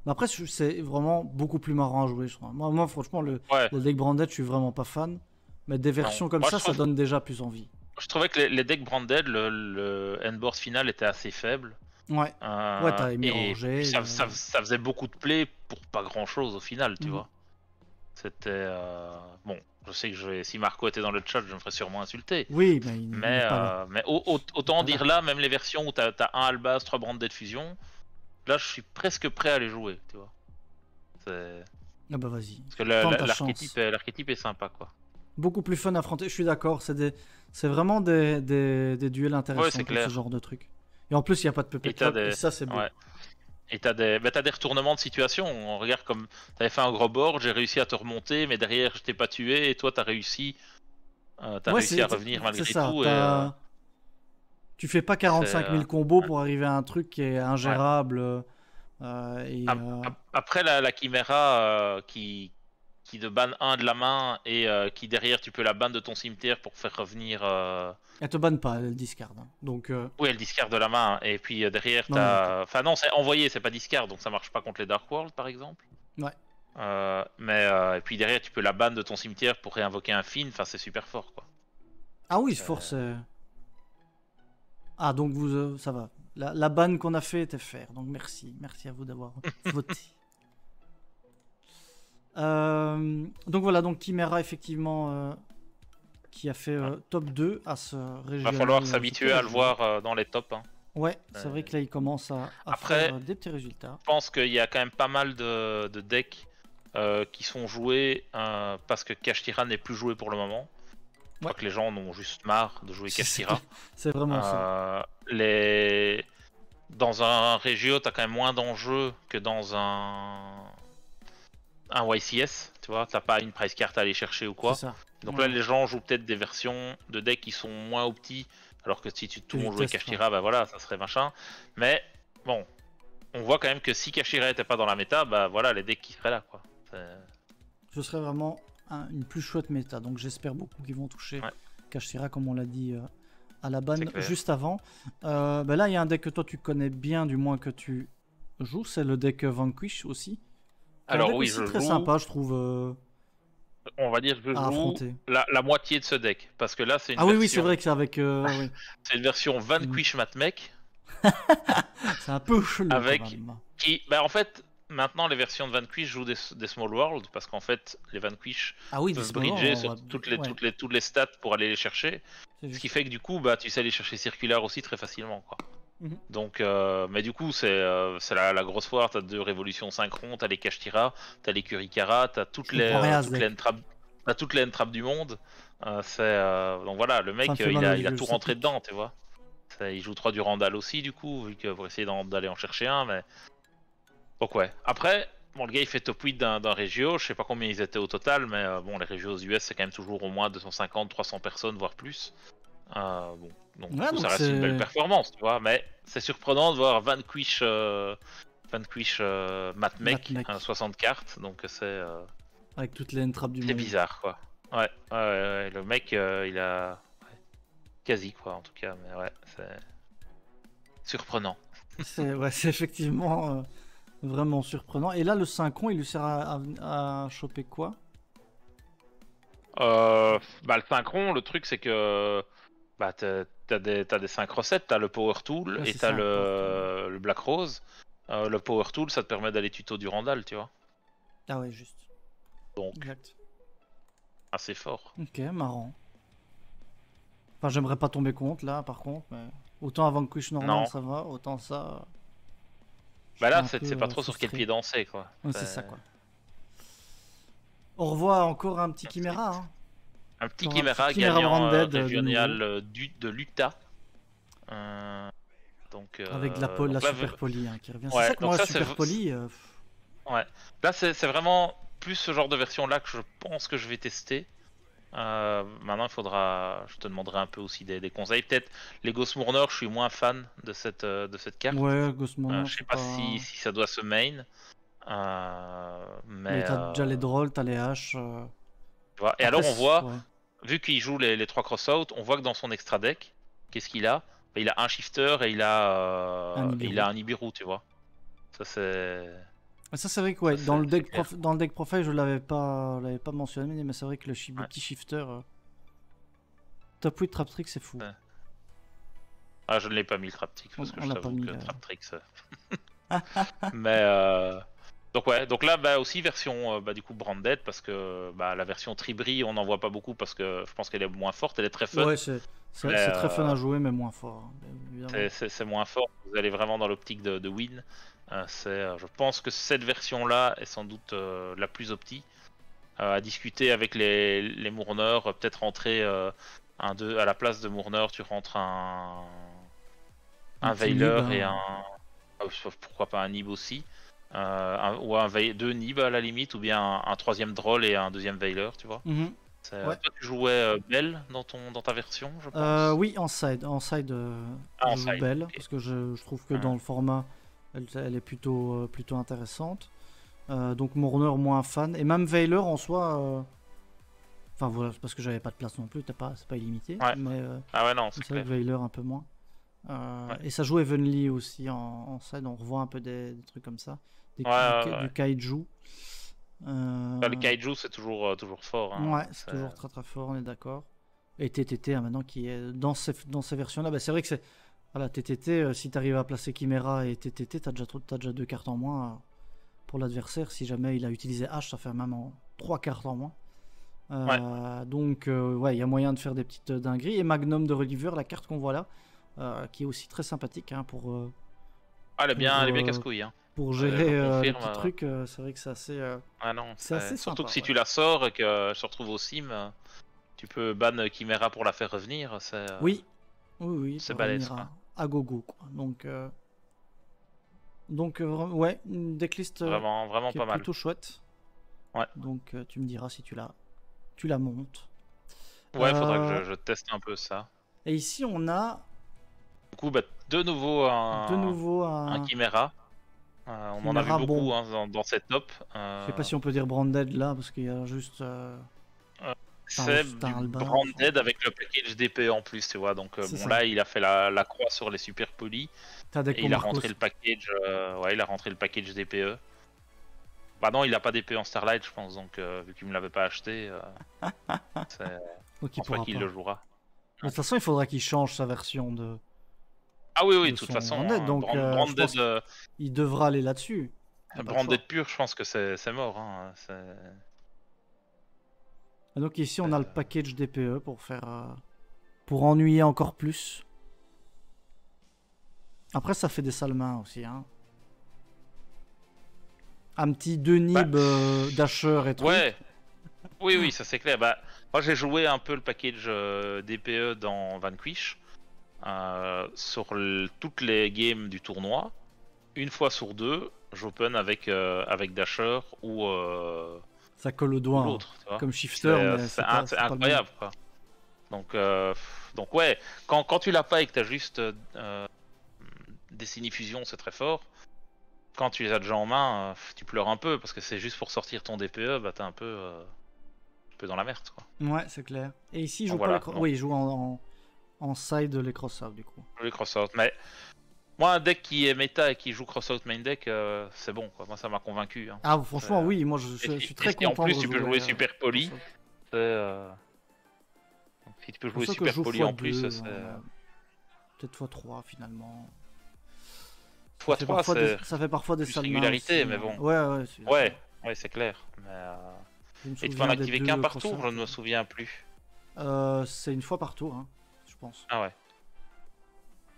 Mais après, c'est vraiment beaucoup plus marrant à jouer, je crois. Moi franchement, Ouais, le deck Branded, je suis vraiment pas fan. Mais des versions comme moi, ça donne déjà plus envie. je trouvais que les decks branded, le endboard final était assez faible. Ouais. Ouais, t'as Et puis Mirangé. ça faisait beaucoup de play pour pas grand chose au final, tu Mhm. vois. C'était. Bon, je sais que si Marco était dans le chat, je me ferais sûrement insulter. Oui, mais il n'est pas là. Mais autant Voilà. dire là, même les versions où t'as un Albaz, 3 branded fusion, là je suis presque prêt à les jouer, tu vois. Ah bah vas-y. Parce que Tente ta chance. l'archétype est sympa, quoi. Beaucoup plus fun à affronter, je suis d'accord. C'est vraiment des duels intéressants Ouais, c'est pour clair. ce genre de truc. Et en plus, il n'y a pas de puppet Et t'as club, et des. ça, c'est beau. Ouais. Et t'as des retournements de situation. On regarde comme t'avais fait un gros board, j'ai réussi à te remonter, mais derrière je t'ai pas tué et toi t'as réussi à revenir malgré c'est ça. tout. Tu fais pas 45 000 combos ouais. pour arriver à un truc qui est ingérable. Après la Chimera qui te banne un de la main et qui derrière tu peux la banne de ton cimetière pour faire revenir. Elle te banne pas, elle discard. Hein. Donc, Oui, elle discard de la main et puis derrière Non, t'as. Enfin non, c'est envoyé, c'est pas discard, donc ça marche pas contre les Dark World par exemple. ouais. Et puis derrière tu peux la banne de ton cimetière pour réinvoquer un Fin, enfin c'est super fort quoi. Ah oui, force. Ah, donc ça va. La banne qu'on a fait était faire. Donc merci. Merci à vous d'avoir voté. Donc voilà, donc Chimera effectivement qui a fait top 2 à ce régional. Va falloir s'habituer à le voir dans les tops. Hein. Ouais, c'est vrai que là il commence à Après, faire des petits résultats. Je pense qu'il y a quand même pas mal de decks qui sont joués parce que Kashtira n'est plus joué pour le moment. Je crois que les gens en ont juste marre de jouer Kashtira. C'est vraiment ça. Dans un Régio, t'as quand même moins d'enjeux que dans un YCS, tu vois, t'as pas une price card à aller chercher ou quoi. Ça. Donc là, les gens jouent peut-être des versions de decks qui sont moins opti, alors que si tout le monde jouait Kashtira, bah voilà, ça serait machin. Mais bon, on voit quand même que si Kashtira était pas dans la méta, bah voilà, les decks qui seraient là, quoi. Ce serait vraiment une plus chouette méta, donc j'espère beaucoup qu'ils vont toucher Kashtira comme on l'a dit à la ban C'est clair. juste avant. Bah là, il y a un deck que toi tu connais bien, du moins que tu joues, c'est le deck Vanquish aussi. C'est un Alors deck oui, aussi je très joue, sympa, je trouve, on va dire que je à joue affronter. la moitié de ce deck. Parce que là, c'est une Ah oui, oui, c'est version, vrai que c'est avec. Oui. c'est une version Vanquish Matmech C'est un peu chelou quand avec même. qui, bah en fait, maintenant les versions de Vanquish jouent des Small World parce qu'en fait, les Vanquish Ah oui, des peuvent small bridger on sur va... ouais, toutes les stats pour aller les chercher. c'est Ce qui juste. fait que du coup, bah, tu sais aller chercher Circulaire aussi très facilement, quoi. Mhm. Donc, mais du coup, c'est la grosse foire. T'as deux révolutions synchron, t'as les Kashtira, t'as les Kurikara, t'as Je comprends rien à ce toutes les deck. entraves, t'as toutes les entraves du monde. Donc voilà, le Ça me mec, fait mal aux il a yeux, tout ça rentré pique. dedans, tu vois. Il joue 3 du Randall aussi, du coup, vu que pour essayer d'aller en chercher un, mais donc ouais. Après, bon, le gars il fait top 8 d'un Regio, je sais pas combien ils étaient au total, mais bon, les Regios US c'est quand même toujours au moins 250, 300 personnes, voire plus. Bon, donc du Ouais, coup ça donc reste une belle c'est. performance, tu vois, mais c'est surprenant de voir Vanquish Matmech, Matmec. 60 cartes, donc Avec toutes les entrappes du c'est monde. bizarre quoi. Ouais, le mec il a quasi quoi en tout cas, mais ouais, c'est surprenant. C'est effectivement vraiment surprenant. Et là, le synchron, il lui sert à choper quoi? Bah le synchron, le truc c'est que bah t'as des 5 recettes, t'as le Power Tool Ouais, et c'est t'as ça, le Power Tool. le Black Rose. Le Power Tool ça te permet d'aller tuto du Randall, tu vois. Ah ouais, juste. Donc Exact. assez fort. Ok, marrant. Enfin, j'aimerais pas tomber contre là, par contre, mais autant avant que couche normal Non. ça va, autant ça. Je Bah suis là un peu c'est pas trop sur quel frustré. pied danser quoi. Ouais, c'est ça quoi. Au revoir, encore un petit Chimera. Hein. Un petit Encore un petit Chimera Chimera gagnant Branded de nouveau. régional de l'Utah. Donc, Avec de la donc là, super poly hein, qui revient. C'est ouais, ça que donc moi, la ça c'est super poly. ouais. Là c'est vraiment plus ce genre de version là que je pense que je vais tester. Maintenant, je te demanderai un peu aussi des conseils. Peut-être les Ghost Mourner, je suis moins fan de cette carte. Ouais, Ghost Mourner, Je sais c'est pas pas. si ça doit se main. Mais Mais t'as déjà les drolls, t'as les haches. tu vois. Et Après, alors, on voit, ouais. vu qu'il joue les 3 cross-out, on voit que dans son extra deck, qu'est-ce qu'il a? Bah, il a un shifter et Un il Nibiru. a un Nibiru, tu vois. Ça, c'est. Ah, ça, c'est vrai que ouais, dans le C'est deck clair. dans le deck profile, je l'avais pas mentionné, mais c'est vrai que le Ouais. petit shifter. Top 8 Trap Trick, c'est fou. Ouais. Ah, je ne l'ai pas mis le Traptrix parce que On je l'a pas t'avoue mis que là. Traptrix. Mais donc ouais, donc là bah aussi version bah du coup branded parce que bah la version Tribri on n'en voit pas beaucoup parce que je pense qu'elle est moins forte, elle est très fun, Ouais, mais c'est très fun à jouer, mais moins fort, hein, évidemment. c'est moins fort. Vous allez vraiment dans l'optique de win. Je pense que cette version là est sans doute la plus opti. À discuter avec les Mourneurs, peut-être rentrer à la place de Mourneur, tu rentres un petit Nib, Veiler et hein. pourquoi pas un Nib aussi. Ou deux Nib à la limite, ou bien un troisième Droll et un deuxième Veiler, tu vois. Mhm. Ouais. Toi, tu jouais Belle dans ta version, je pense. Oui, en side, En je joue side, Belle, ok. parce que je trouve que dans le format, elle est plutôt intéressante. Donc Mourner moins fan, et même Veiler en soi. Enfin voilà, c'est parce que j'avais pas de place non plus, c'est pas illimité. Ouais. Mais Ah ouais, non, c'est c'est vrai que clair. Veiler un peu moins. Ouais. Et ça joue Evenly aussi en side, on revoit un peu des trucs comme ça. Du kaiju. Le Kaiju, c'est toujours fort. Hein. Ouais, c'est toujours très très fort, on est d'accord. Et TTT hein, maintenant qui est dans ces versions-là, bah, c'est vrai que c'est. Voilà, TTT, si tu arrives à placer Chimera et TTT, t'as déjà 2 cartes en moins pour l'adversaire. Si jamais il a utilisé H, ça fait même 3 cartes en moins. Donc, ouais, il y a moyen de faire des petites dingueries. Et Magnum de Reliver, la carte qu'on voit là, qui est aussi très sympathique hein, Elle est bien casse-couille. Hein. pour gérer les confirme, petits trucs. C'est vrai que c'est assez, Ah non, c'est assez surtout sympa. que si Ouais. tu la sors et que se retrouve au sim, tu peux ban Chimera pour la faire revenir. Oui, oui, c'est pour balèze. revenir à gogo. Quoi. Donc ouais, une decklist Vraiment qui pas est mal. plutôt chouette. Ouais. Donc tu me diras si tu la montes. Ouais, faudra que je teste un peu ça. Et ici on a Du coup, bah, de nouveau un Chimera. On en a vu Chimera, beaucoup bon. dans cette top. Je sais pas si on peut dire branded là parce qu'il y a juste. C'est T'as un Albin, branded avec le package DPE en plus, tu vois. Donc C'est bon, ça. là, il a fait la croix sur les super polis T'as des et il a combos rentré le package. Ouais, il a rentré le package DPE. Bah non, il a pas DPE en Starlight, je pense. Donc vu qu'il me l'avait pas acheté, c'est donc il en fait pourra qu'il pas. le jouera. Mais de toute façon, il faudra qu'il change sa version de Ah oui, oui, de toute son façon, branded, hein, donc je branded, pense qu'il devra aller là-dessus. Y a pas le choix. branded pur, je pense que c'est mort. Hein. Et donc ici, on a le package DPE pour faire, pour ennuyer encore plus. Après, ça fait des sales mains aussi, hein. Un petit Denib Dasher et tout. Ouais, oui, oui, ça c'est clair. Bah, moi j'ai joué un peu le package DPE dans Vanquish sur toutes les games du tournoi. Une fois sur deux, j'open avec Dasher ou Ça colle au doigt, hein. l'autre. Tu vois. Comme Shifter, mais C'est c'est pas le même. incroyable, quoi. Donc ouais, quand tu l'as pas et que t'as juste des signifusions, c'est très fort. Quand tu les as déjà en main, tu pleures un peu parce que c'est juste pour sortir ton DPE, bah t'es un peu dans la merde, quoi. Ouais, c'est clair. Et ici, il joue Donc pas voilà, les cross. donc, Oui, il joue en side les cross-out du coup. les cross-out. Mais moi, un deck qui est méta et qui joue cross-out main deck, c'est bon, quoi. Moi, ça m'a convaincu. Hein. Ah, franchement, oui, moi je Et suis très si en content plus de tu peux rejouer, jouer super poli, cross-out. si tu peux C'est pour jouer ça que super je joue poli en x2, plus, peut-être x3 finalement. x3 Ça fait parfois des plus sales mains régularité, aussi, mais hein. bon. Ouais, Ouais, c'est clair. Mais, je me et tu peux souviens en des activer deux qu'un par cross-out. tour, je ne me souviens plus. C'est une fois par tour, hein, je pense. Ah ouais.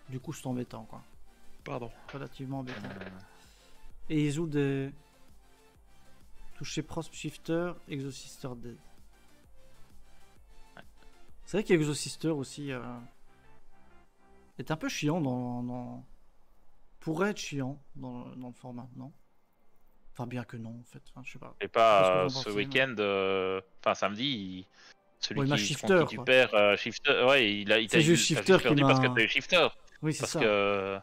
Du coup, c'est embêtant, quoi. Pardon. Relativement embêtant. Et ils jouent des toucher Prosp Shifter, Exosister Dead. C'est vrai qu'Exosister aussi est un peu chiant pourrait être chiant dans le format, non? Enfin, bien que non, en fait. Enfin, je sais pas. Et Je sais pas ce que pas vous en ce pensez, week-end, enfin samedi, celui Ouais, il m'a qui, Shifter, contre qui tu quoi. perds, Shifter, ouais, il C'est t'a juste Shifter qui perdu parce que m'a. t'as eu Shifter. Oui, c'est Parce ça. que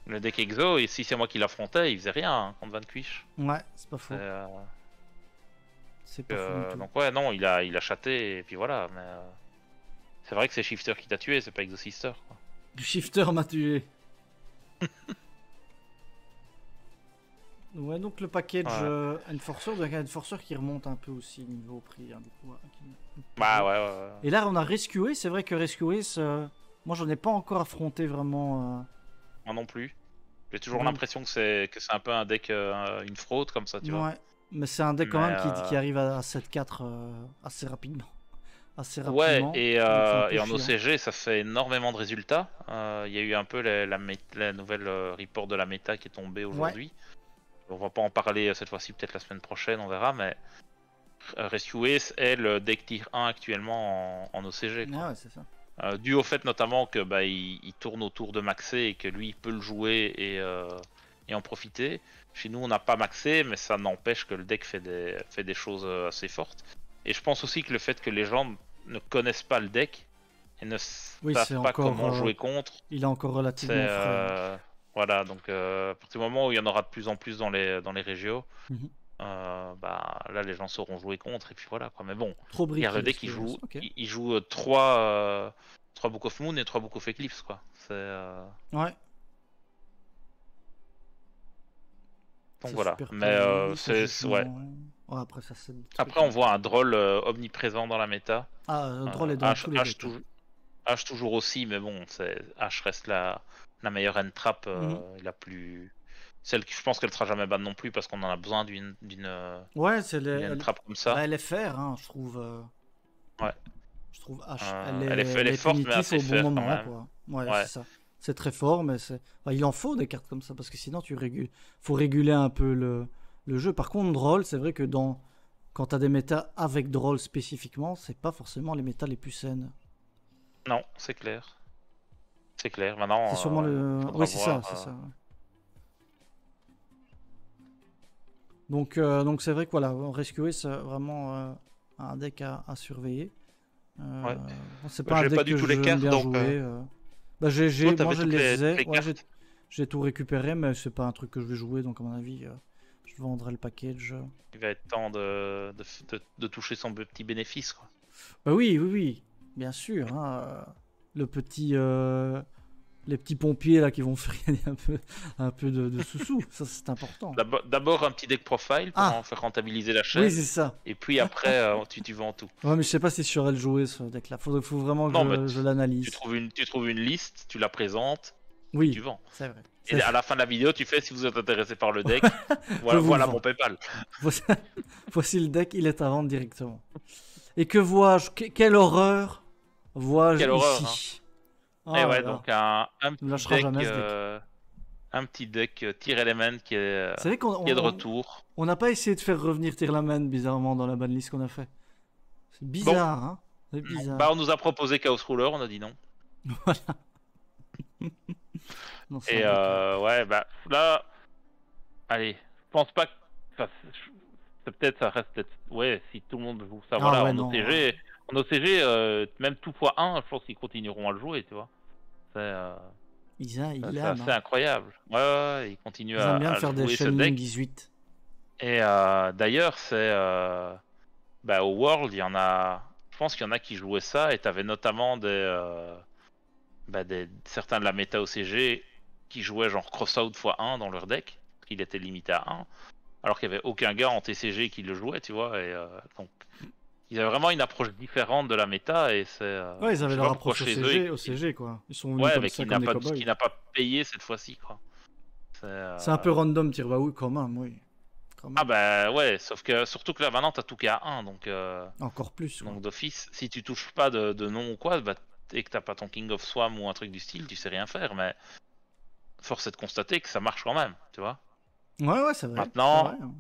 le deck Exo, et si c'est moi qui l'affrontais, il faisait rien hein, contre Vanquish. Ouais, c'est pas faux. C'est pas faux du tout. Donc ouais, non, il a chaté, et puis voilà, mais c'est vrai que c'est Shifter qui t'a tué, c'est pas Exosister, quoi. Shifter m'a tué. Ouais, donc le package Enforcer, donc un Enforcer qui remonte un peu aussi niveau prix, hein, du coup. Bah ouais. Et là, on a Rescue Ace. C'est vrai que Rescue Ace, moi, j'en ai pas encore affronté vraiment. Moi non plus. J'ai toujours Donc- l'impression que c'est un peu un deck, une fraude comme ça, tu vois. Ouais, mais c'est un deck quand Mais, même qui arrive à 7-4 assez rapidement. Assez Ouais, rapidement. et, donc c'est un peu et en chiant. OCG, ça fait énormément de résultats. Il y a eu un peu la nouvelle report de la méta qui est tombée aujourd'hui. On va pas en parler cette fois-ci, peut-être la semaine prochaine, on verra, mais Rescue Ace est le deck tier 1 actuellement en OCG. Quoi. Ah ouais, c'est ça. Dû au fait notamment que il tourne autour de Maxé et que lui il peut le jouer et en profiter. Chez nous on n'a pas Maxé, mais ça n'empêche que le deck fait des choses assez fortes. Et je pense aussi que le fait que les gens ne connaissent pas le deck et ne savent pas comment jouer contre, il est encore relativement frais. Voilà, donc à partir du moment où il y en aura de plus en plus dans les régios, Mhm. là les gens sauront jouer contre et puis voilà quoi. Mais bon, Trop regarde le deck il joue 3 Book of Moon et 3 Book of Eclipse quoi. Ouais. Donc voilà. Super Mais ouais. Après ça c'est. Après on voit un droll omniprésent dans la méta. Ah, un droll est dans tous les decks. H toujours aussi, mais bon, H reste la meilleure end trap, la plus. Celle qui je pense qu'elle sera jamais ban non plus parce qu'on en a besoin d'une ouais, c'est end trap comme ça. Bah, elle est fair, hein, je trouve. Ouais. Je trouve H. Elle est forte, mais assez au bon fair, moment, quand même. quoi. Ouais. C'est ça. C'est très fort, mais il en faut des cartes comme ça parce que sinon faut réguler un peu le jeu. Par contre, Droll, c'est vrai que quand t'as des méta avec Droll spécifiquement, c'est pas forcément les méta les plus saines. Non, c'est clair. C'est clair. Maintenant. C'est sûrement le. Oui, c'est ça. Donc c'est vrai que voilà, Rescue c'est vraiment un deck à surveiller. C'est pas un deck que j'aime bien jouer. Moi je les ai. J'ai tout récupéré, mais c'est pas un truc que je vais jouer, donc à mon avis, je vendrai le package. Il va être temps de toucher son petit bénéfice, quoi. Bah oui, oui, oui, bien sûr. Hein, le petit, les petits pompiers là qui vont faire gagner un peu de sous-sous, ça c'est important. D'abord un petit deck profile pour en Ah, faire rentabiliser la oui, chaîne, c'est ça. et puis après tu vends tout. Ouais, mais je sais pas si je saurais le jouer ce deck-là. Faut vraiment que Non, mais je tu l'analyse. trouves tu trouves une liste, tu la présentes, puis tu Oui, vends. c'est vrai. Et à la fin de la vidéo, tu fais si vous êtes intéressé par le deck, Je voilà, vous le voilà vends. mon PayPal. Voici, voici le deck, il est à vendre directement. Et que vois-je? Quelle horreur vois-je Quelle horreur, hein. ici? Oh Et là ouais, là, donc un il ne petit lâchera deck, jamais ce deck. un petit deck Tier Element Vous savez qu'on qui est de retour. on n'a pas essayé de faire revenir Tirlaman bizarrement dans la banlist qu'on a fait. C'est Bon, bizarre, hein? C'est non. bizarre. Bah on nous a proposé Chaos Ruler, on a dit non. Non, c'est un Et deck. ouais, bah là, allez, je pense pas que. Enfin, c'est peut-être, ça reste peut-être. Ouais, si tout le monde joue ça, Ah voilà, ouais, en non. OCG, même tout x1, je pense qu'ils continueront à le jouer, tu vois. Ils C'est aiment, assez hein. incroyable. Ouais, ouais, ils continuent Ils aiment bien à faire des jouer ce Shelling deck. 18. Et d'ailleurs, bah, au World, il y en a. Je pense qu'il y en a qui jouaient ça, et t'avais notamment certains de la méta OCG qui jouaient genre Crossout x1 dans leur deck, parce qu'il était limité à 1, alors qu'il n'y avait aucun gars en TCG qui le jouait, tu vois. Et donc, ils avaient vraiment une approche différente de la méta, et Ouais, ils donc, je avaient sais leur pas pourquoi approche au chez eux, CG, au CG, quoi. Ils sont venus ouais, comme mais ça, comme des qui cowboys. n'a pas payé cette fois-ci, quoi. C'est, C'est un peu random, Tirbaou, quand même, oui. Quand Ah même. bah ouais, sauf que surtout que là maintenant t'as tout qu'à 1, Encore plus, quoi. donc d'office, si tu touches pas de nom ou quoi, bah, et que t'as pas ton King of Swam ou un truc du style, tu sais rien faire, mais force est de constater que ça marche quand même, tu vois. Ouais, ouais, c'est vrai. C'est Maintenant, vrai. Hein.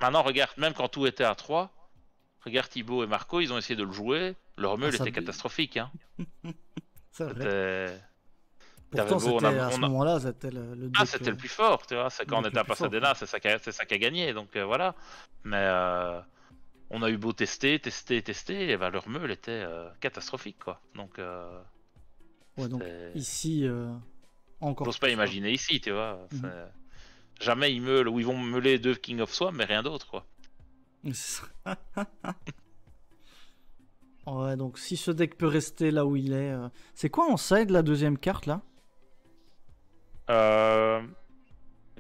maintenant regarde, même quand tout était à 3, regarde Thibaut et Marco, ils ont essayé de le jouer, leur Ah, meule était catastrophique, hein. c'est vrai. C'était... T'avais Pourtant, beau, c'était à ce moment-là, c'était le Ah, deck, c'était le plus fort, tu vois, c'est quand on deck le était à plus fort, quoi. Pasadena, c'est ça qui a gagné, donc voilà. Mais on a eu beau tester, et bah, leur meule était catastrophique, quoi. Donc, Ouais, donc c'était... ici, encore J'ose pas plus, quoi. imaginer ici, tu vois. Mhm. Jamais ils meulent, ou ils vont meuler deux King of Swam, mais rien d'autre, quoi. Ouais, donc si ce deck peut rester là où il est. C'est quoi en side la deuxième carte là?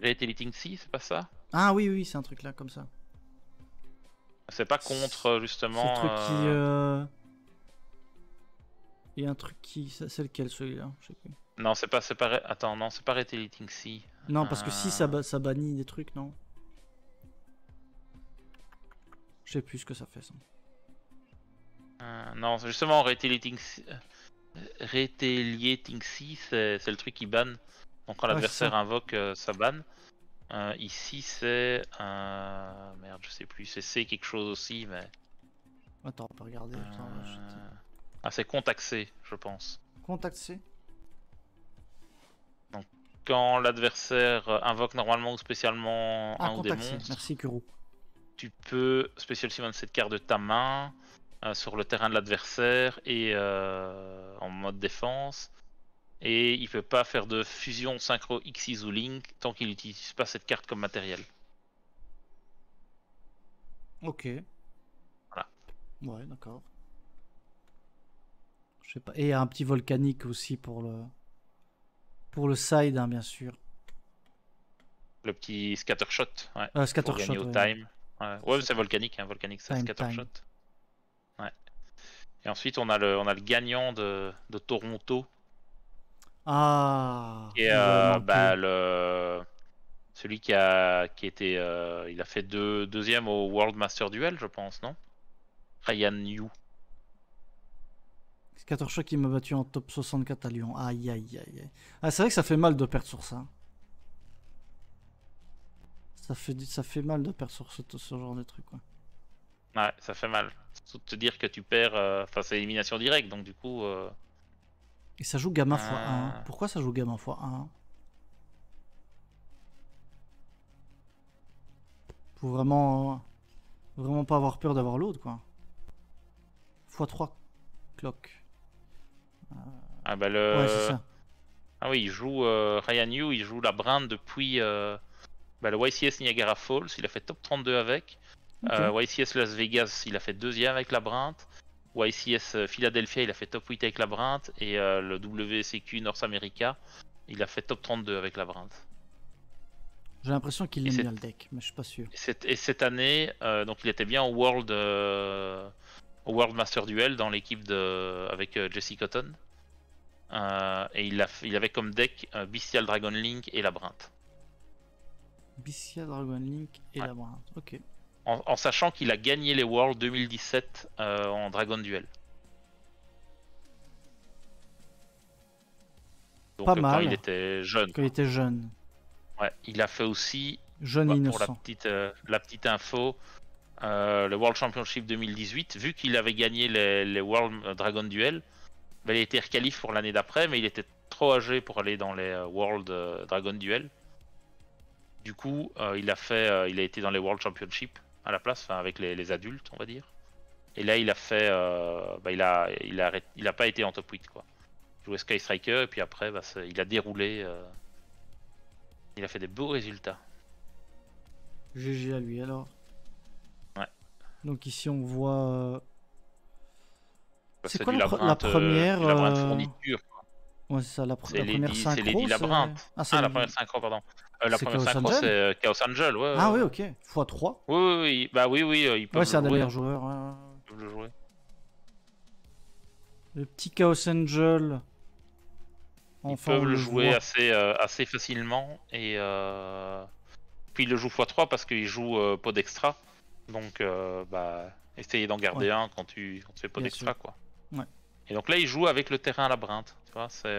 Retaliating Sea, c'est pas ça? Ah oui, oui, c'est un truc là comme ça. C'est pas contre, C'est le justement... truc qui. Il y a un truc qui. C'est lequel celui-là? Je sais plus. Non, Attends, non, c'est pas Retaliating Sea. Non, parce que si ça bannit des trucs, non? Je sais plus ce que ça fait ça. Non, justement, Retaliating Sea, c'est le truc qui banne. Donc quand Ouais, c'est l'adversaire ça. invoque, ça banne. Ici, c'est... Merde, je sais plus. C'est C quelque chose aussi, mais... Attends, on peut regarder. Attends, là, Ah, c'est contaxé, je pense. Contact C. Quand l'adversaire invoque normalement ou spécialement Ah, un ou des contact C. monstres, Merci, Kuro. tu peux spécial summon cette carte de ta main sur le terrain de l'adversaire et en mode défense. Et il peut pas faire de fusion synchro Xyz ou Link tant qu'il n'utilise pas cette carte comme matériel. Ok. Voilà. Ouais, d'accord. Je sais pas. Et un petit volcanique aussi pour le side, hein, bien sûr. Le petit scattershot, ouais, pour Scattershot, gagner au ouais. time. Ouais, c'est volcanique, hein, volcanique, c'est Time, scattershot. time. Ouais. Et ensuite on a le gagnant de Toronto. Ah, Et il nous avait manqué. celui qui était, il a fait deuxième au World Master Duel, je pense, non? Ryan Yu. Scattershot qui m'a battu en top 64 à Lyon. Aïe, aïe, aïe, aïe. Ah, c'est vrai que ça fait mal de perdre sur ça. Ça fait mal de perdre sur ce genre de truc, quoi. Ouais, ça fait mal. Surtout de te dire que tu perds, enfin c'est élimination directe, donc du coup. Et ça joue gamin x1. Euh, Pourquoi ça joue gamin x1? Faut vraiment pas avoir peur d'avoir l'autre, quoi. x3 clock. Ah bah Ouais, c'est ça. Ah oui, il joue Ryan Yu, il joue la brinde depuis le YCS Niagara Falls, il a fait top 32 avec. Ok. YCS Las Vegas, il a fait deuxième avec la brinde. YCS Philadelphia, il a fait top 8 avec Labyrinthe. Et le WCQ North America, il a fait top 32 avec Labyrinthe. J'ai l'impression qu'il aime bien le deck, mais je suis pas sûr. Et cette année, donc il était bien au World Master Duel dans l'équipe avec Jesse Cotton. Et il avait comme deck Bestial Dragon Link et Labyrinthe. Bestial Dragon Link et Labyrinthe, ok. En sachant qu'il a gagné les Worlds 2017 en Dragon Duel. Donc, pas mal. Quand il était jeune. Quand il était jeune. Ouais, il a fait aussi, jeune innocent. Pour la petite info, le World Championship 2018, vu qu'il avait gagné les World Dragon Duel, il a été requalif pour l'année d'après, mais il était trop âgé pour aller dans les World Dragon Duel. Du coup, il a été dans les World Championship à la place, avec les adultes, on va dire. Et là, il a fait, il a pas été en top 8 quoi. Il jouait Sky Striker et puis après, il a déroulé. Il a fait des beaux résultats. GG à lui alors. Ouais. Donc ici on voit. C'est quoi la première fourniture. Ouais, c'est ça, la première synchro. C'est Lady Labyrinthe. La première synchro, pardon. La première synchro, c'est Chaos Angel, ouais. Ah oui, ok. x3. Oui, bah oui, ils peuvent c'est un des meilleurs jouer. joueurs. Ouais. Ils peuvent le jouer. Le petit Chaos Angel. Enfin, ils peuvent le jouer assez facilement. Et puis il le joue x3 parce qu'il joue pot d'extra. Donc, essayez d'en garder un quand tu fais pot d'extra, quoi. Ouais. Et donc là, il joue avec le terrain à Labyrinthe. Tu vois, c'est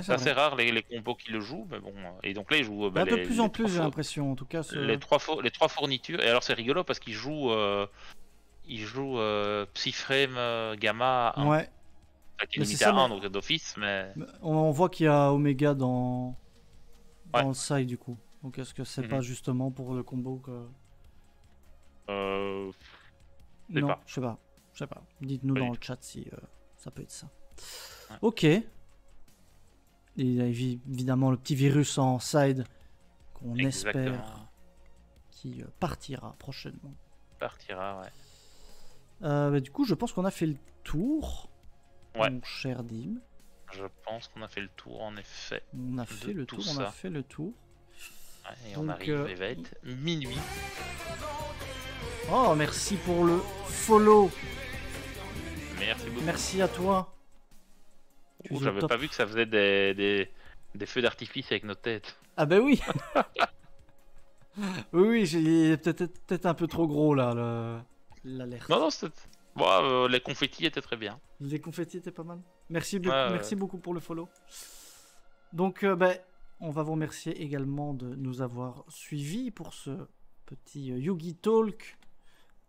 assez rare les combos qui le jouent, mais bon. Et donc là, il joue. De plus en plus, j'ai l'impression, en tout cas. Les trois fournitures. Et alors, c'est rigolo parce qu'il joue. Psyframe Gamma 1. Ouais. Qui est limité à 1 donc d'office, mais. On voit qu'il y a Omega dans le side du coup. Donc est-ce que c'est pas justement pour le combo que. Non, je sais pas. Dites-nous dans le chat si ça peut être ça. Ouais. Ok. Et il y a évidemment le petit virus en side qu'on espère qui partira prochainement. Du coup, je pense qu'on a fait le tour. Ouais. Mon cher Dim. Je pense qu'on a fait le tour en effet. On a fait le tour. Ouais, et donc, on arrive, il va être minuit. Oh, merci pour le follow. Merci beaucoup. Merci à toi. J'avais pas vu que ça faisait des feux d'artifice avec nos têtes. Ah bah oui. oui, j'ai peut-être un peu trop gros là, l'alerte. Non, c'était... Bon, les confettis étaient très bien. Les confettis étaient pas mal. Merci beaucoup pour le follow. Donc, on va vous remercier également de nous avoir suivis pour ce petit Yugi Talk.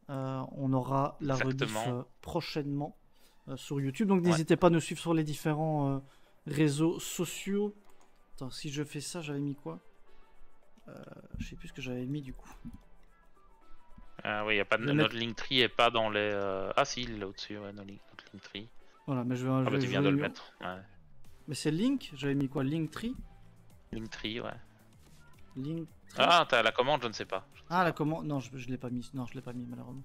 On aura la rediff prochainement sur YouTube. Donc, n'hésitez pas à nous suivre sur les différents réseaux sociaux. Attends, si je fais ça, j'avais mis quoi? Je sais plus ce que j'avais mis du coup. Oui, y a pas notre Linktree est pas dans les. Ah si, il est là au-dessus, ouais, notre Linktree. Voilà, mais je vais. Tu viens de le mettre. Ouais. Mais c'est Link. J'avais mis quoi? Linktree. Linktree, ouais. Linktree. Ah, t'as la commande, je ne sais pas. Ah, la commande. Non, je l'ai pas mis. Non, je l'ai pas mis malheureusement.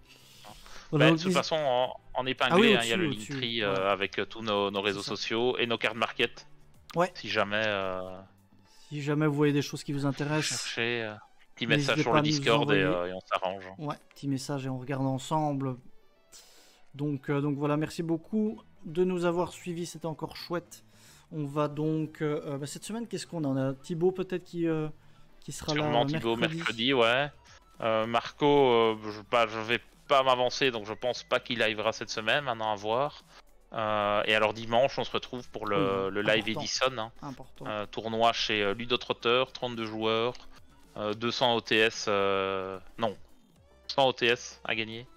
Voilà, de toute façon, en épinglé, il y a le Linktree avec tous nos réseaux sociaux et nos cartes market. Ouais. Si jamais. Si jamais vous voyez des choses qui vous intéressent. Cherchez. Petit message sur le Discord et on s'arrange. Ouais, petit message et on regarde ensemble. Donc voilà, merci beaucoup de nous avoir suivis, c'était encore chouette. On va donc cette semaine, qu'est-ce qu'on a? On a Thibaut peut-être qui sera là mercredi. Thibaut mercredi, ouais. Marco, je vais pas m'avancer, donc je pense pas qu'il arrivera cette semaine. Maintenant à voir. Et alors dimanche, on se retrouve pour le live Edison, tournoi chez Ludotrotter, 32 joueurs. 200 OTS, non, 100 OTS à gagner.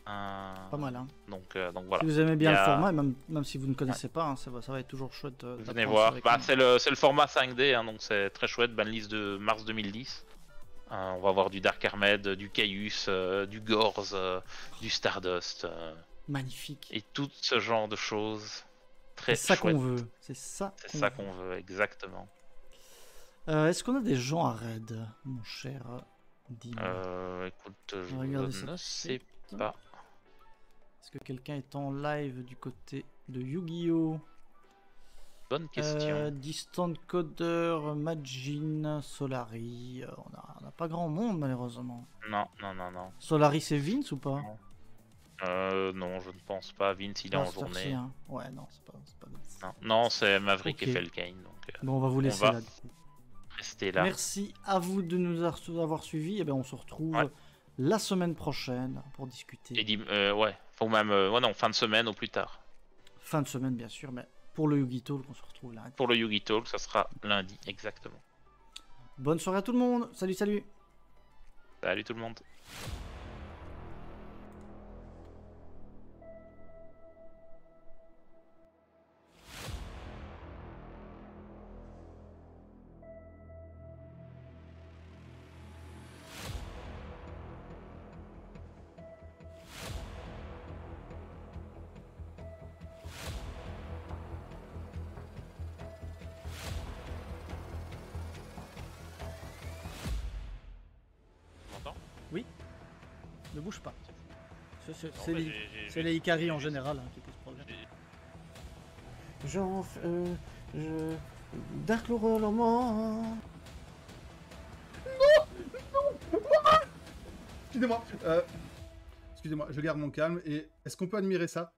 Pas mal, hein. Donc voilà. Si vous aimez bien le format, même si vous ne connaissez pas, hein, ça va être toujours chouette. Venez voir. C'est le format 5D, hein, donc c'est très chouette. Banlist de mars 2010. On va avoir du Dark Armed, du Caius, du Gorz, du Stardust. Magnifique. Et tout ce genre de choses. Très c'est ça chouette. Qu'on veut. C'est ça qu'on veut, exactement. Est-ce qu'on a des gens à raid, mon cher Dim? Écoute, je ne sais pas. Est-ce que quelqu'un est en live du côté de Yu-Gi-Oh? Bonne question. Distant Coder, Majin, Solari. On n'a pas grand monde malheureusement. Non, non, non, non. Solari c'est Vince ou pas? Non, je ne pense pas. Vince, il est Pas en cette heure-ci, journée. hein. Ouais, non, c'est pas Vince. Non, non, c'est Maverick Ok. et Felkane. Donc, Bon, on va vous laisser va là. Du coup. rester là. Merci à vous de nous avoir suivis. Et ben, on se retrouve Ouais. la semaine prochaine pour discuter. Et ouais, faut même, ouais, non, fin de semaine au plus tard. Fin de semaine, bien sûr, mais pour le Yugi Talk, on se retrouve lundi. Pour le Yugi Talk, ça sera lundi, exactement. Bonne soirée à tout le monde. Salut, salut. Salut tout le monde. Tu m'entends? Ne bouge pas. Non, C'est bah, les, j'ai- c'est les Ikari en général hein, qui posent problème. Dark Lord Roman. Excusez-moi, excusez-moi, je garde mon calme et est-ce qu'on peut admirer ça?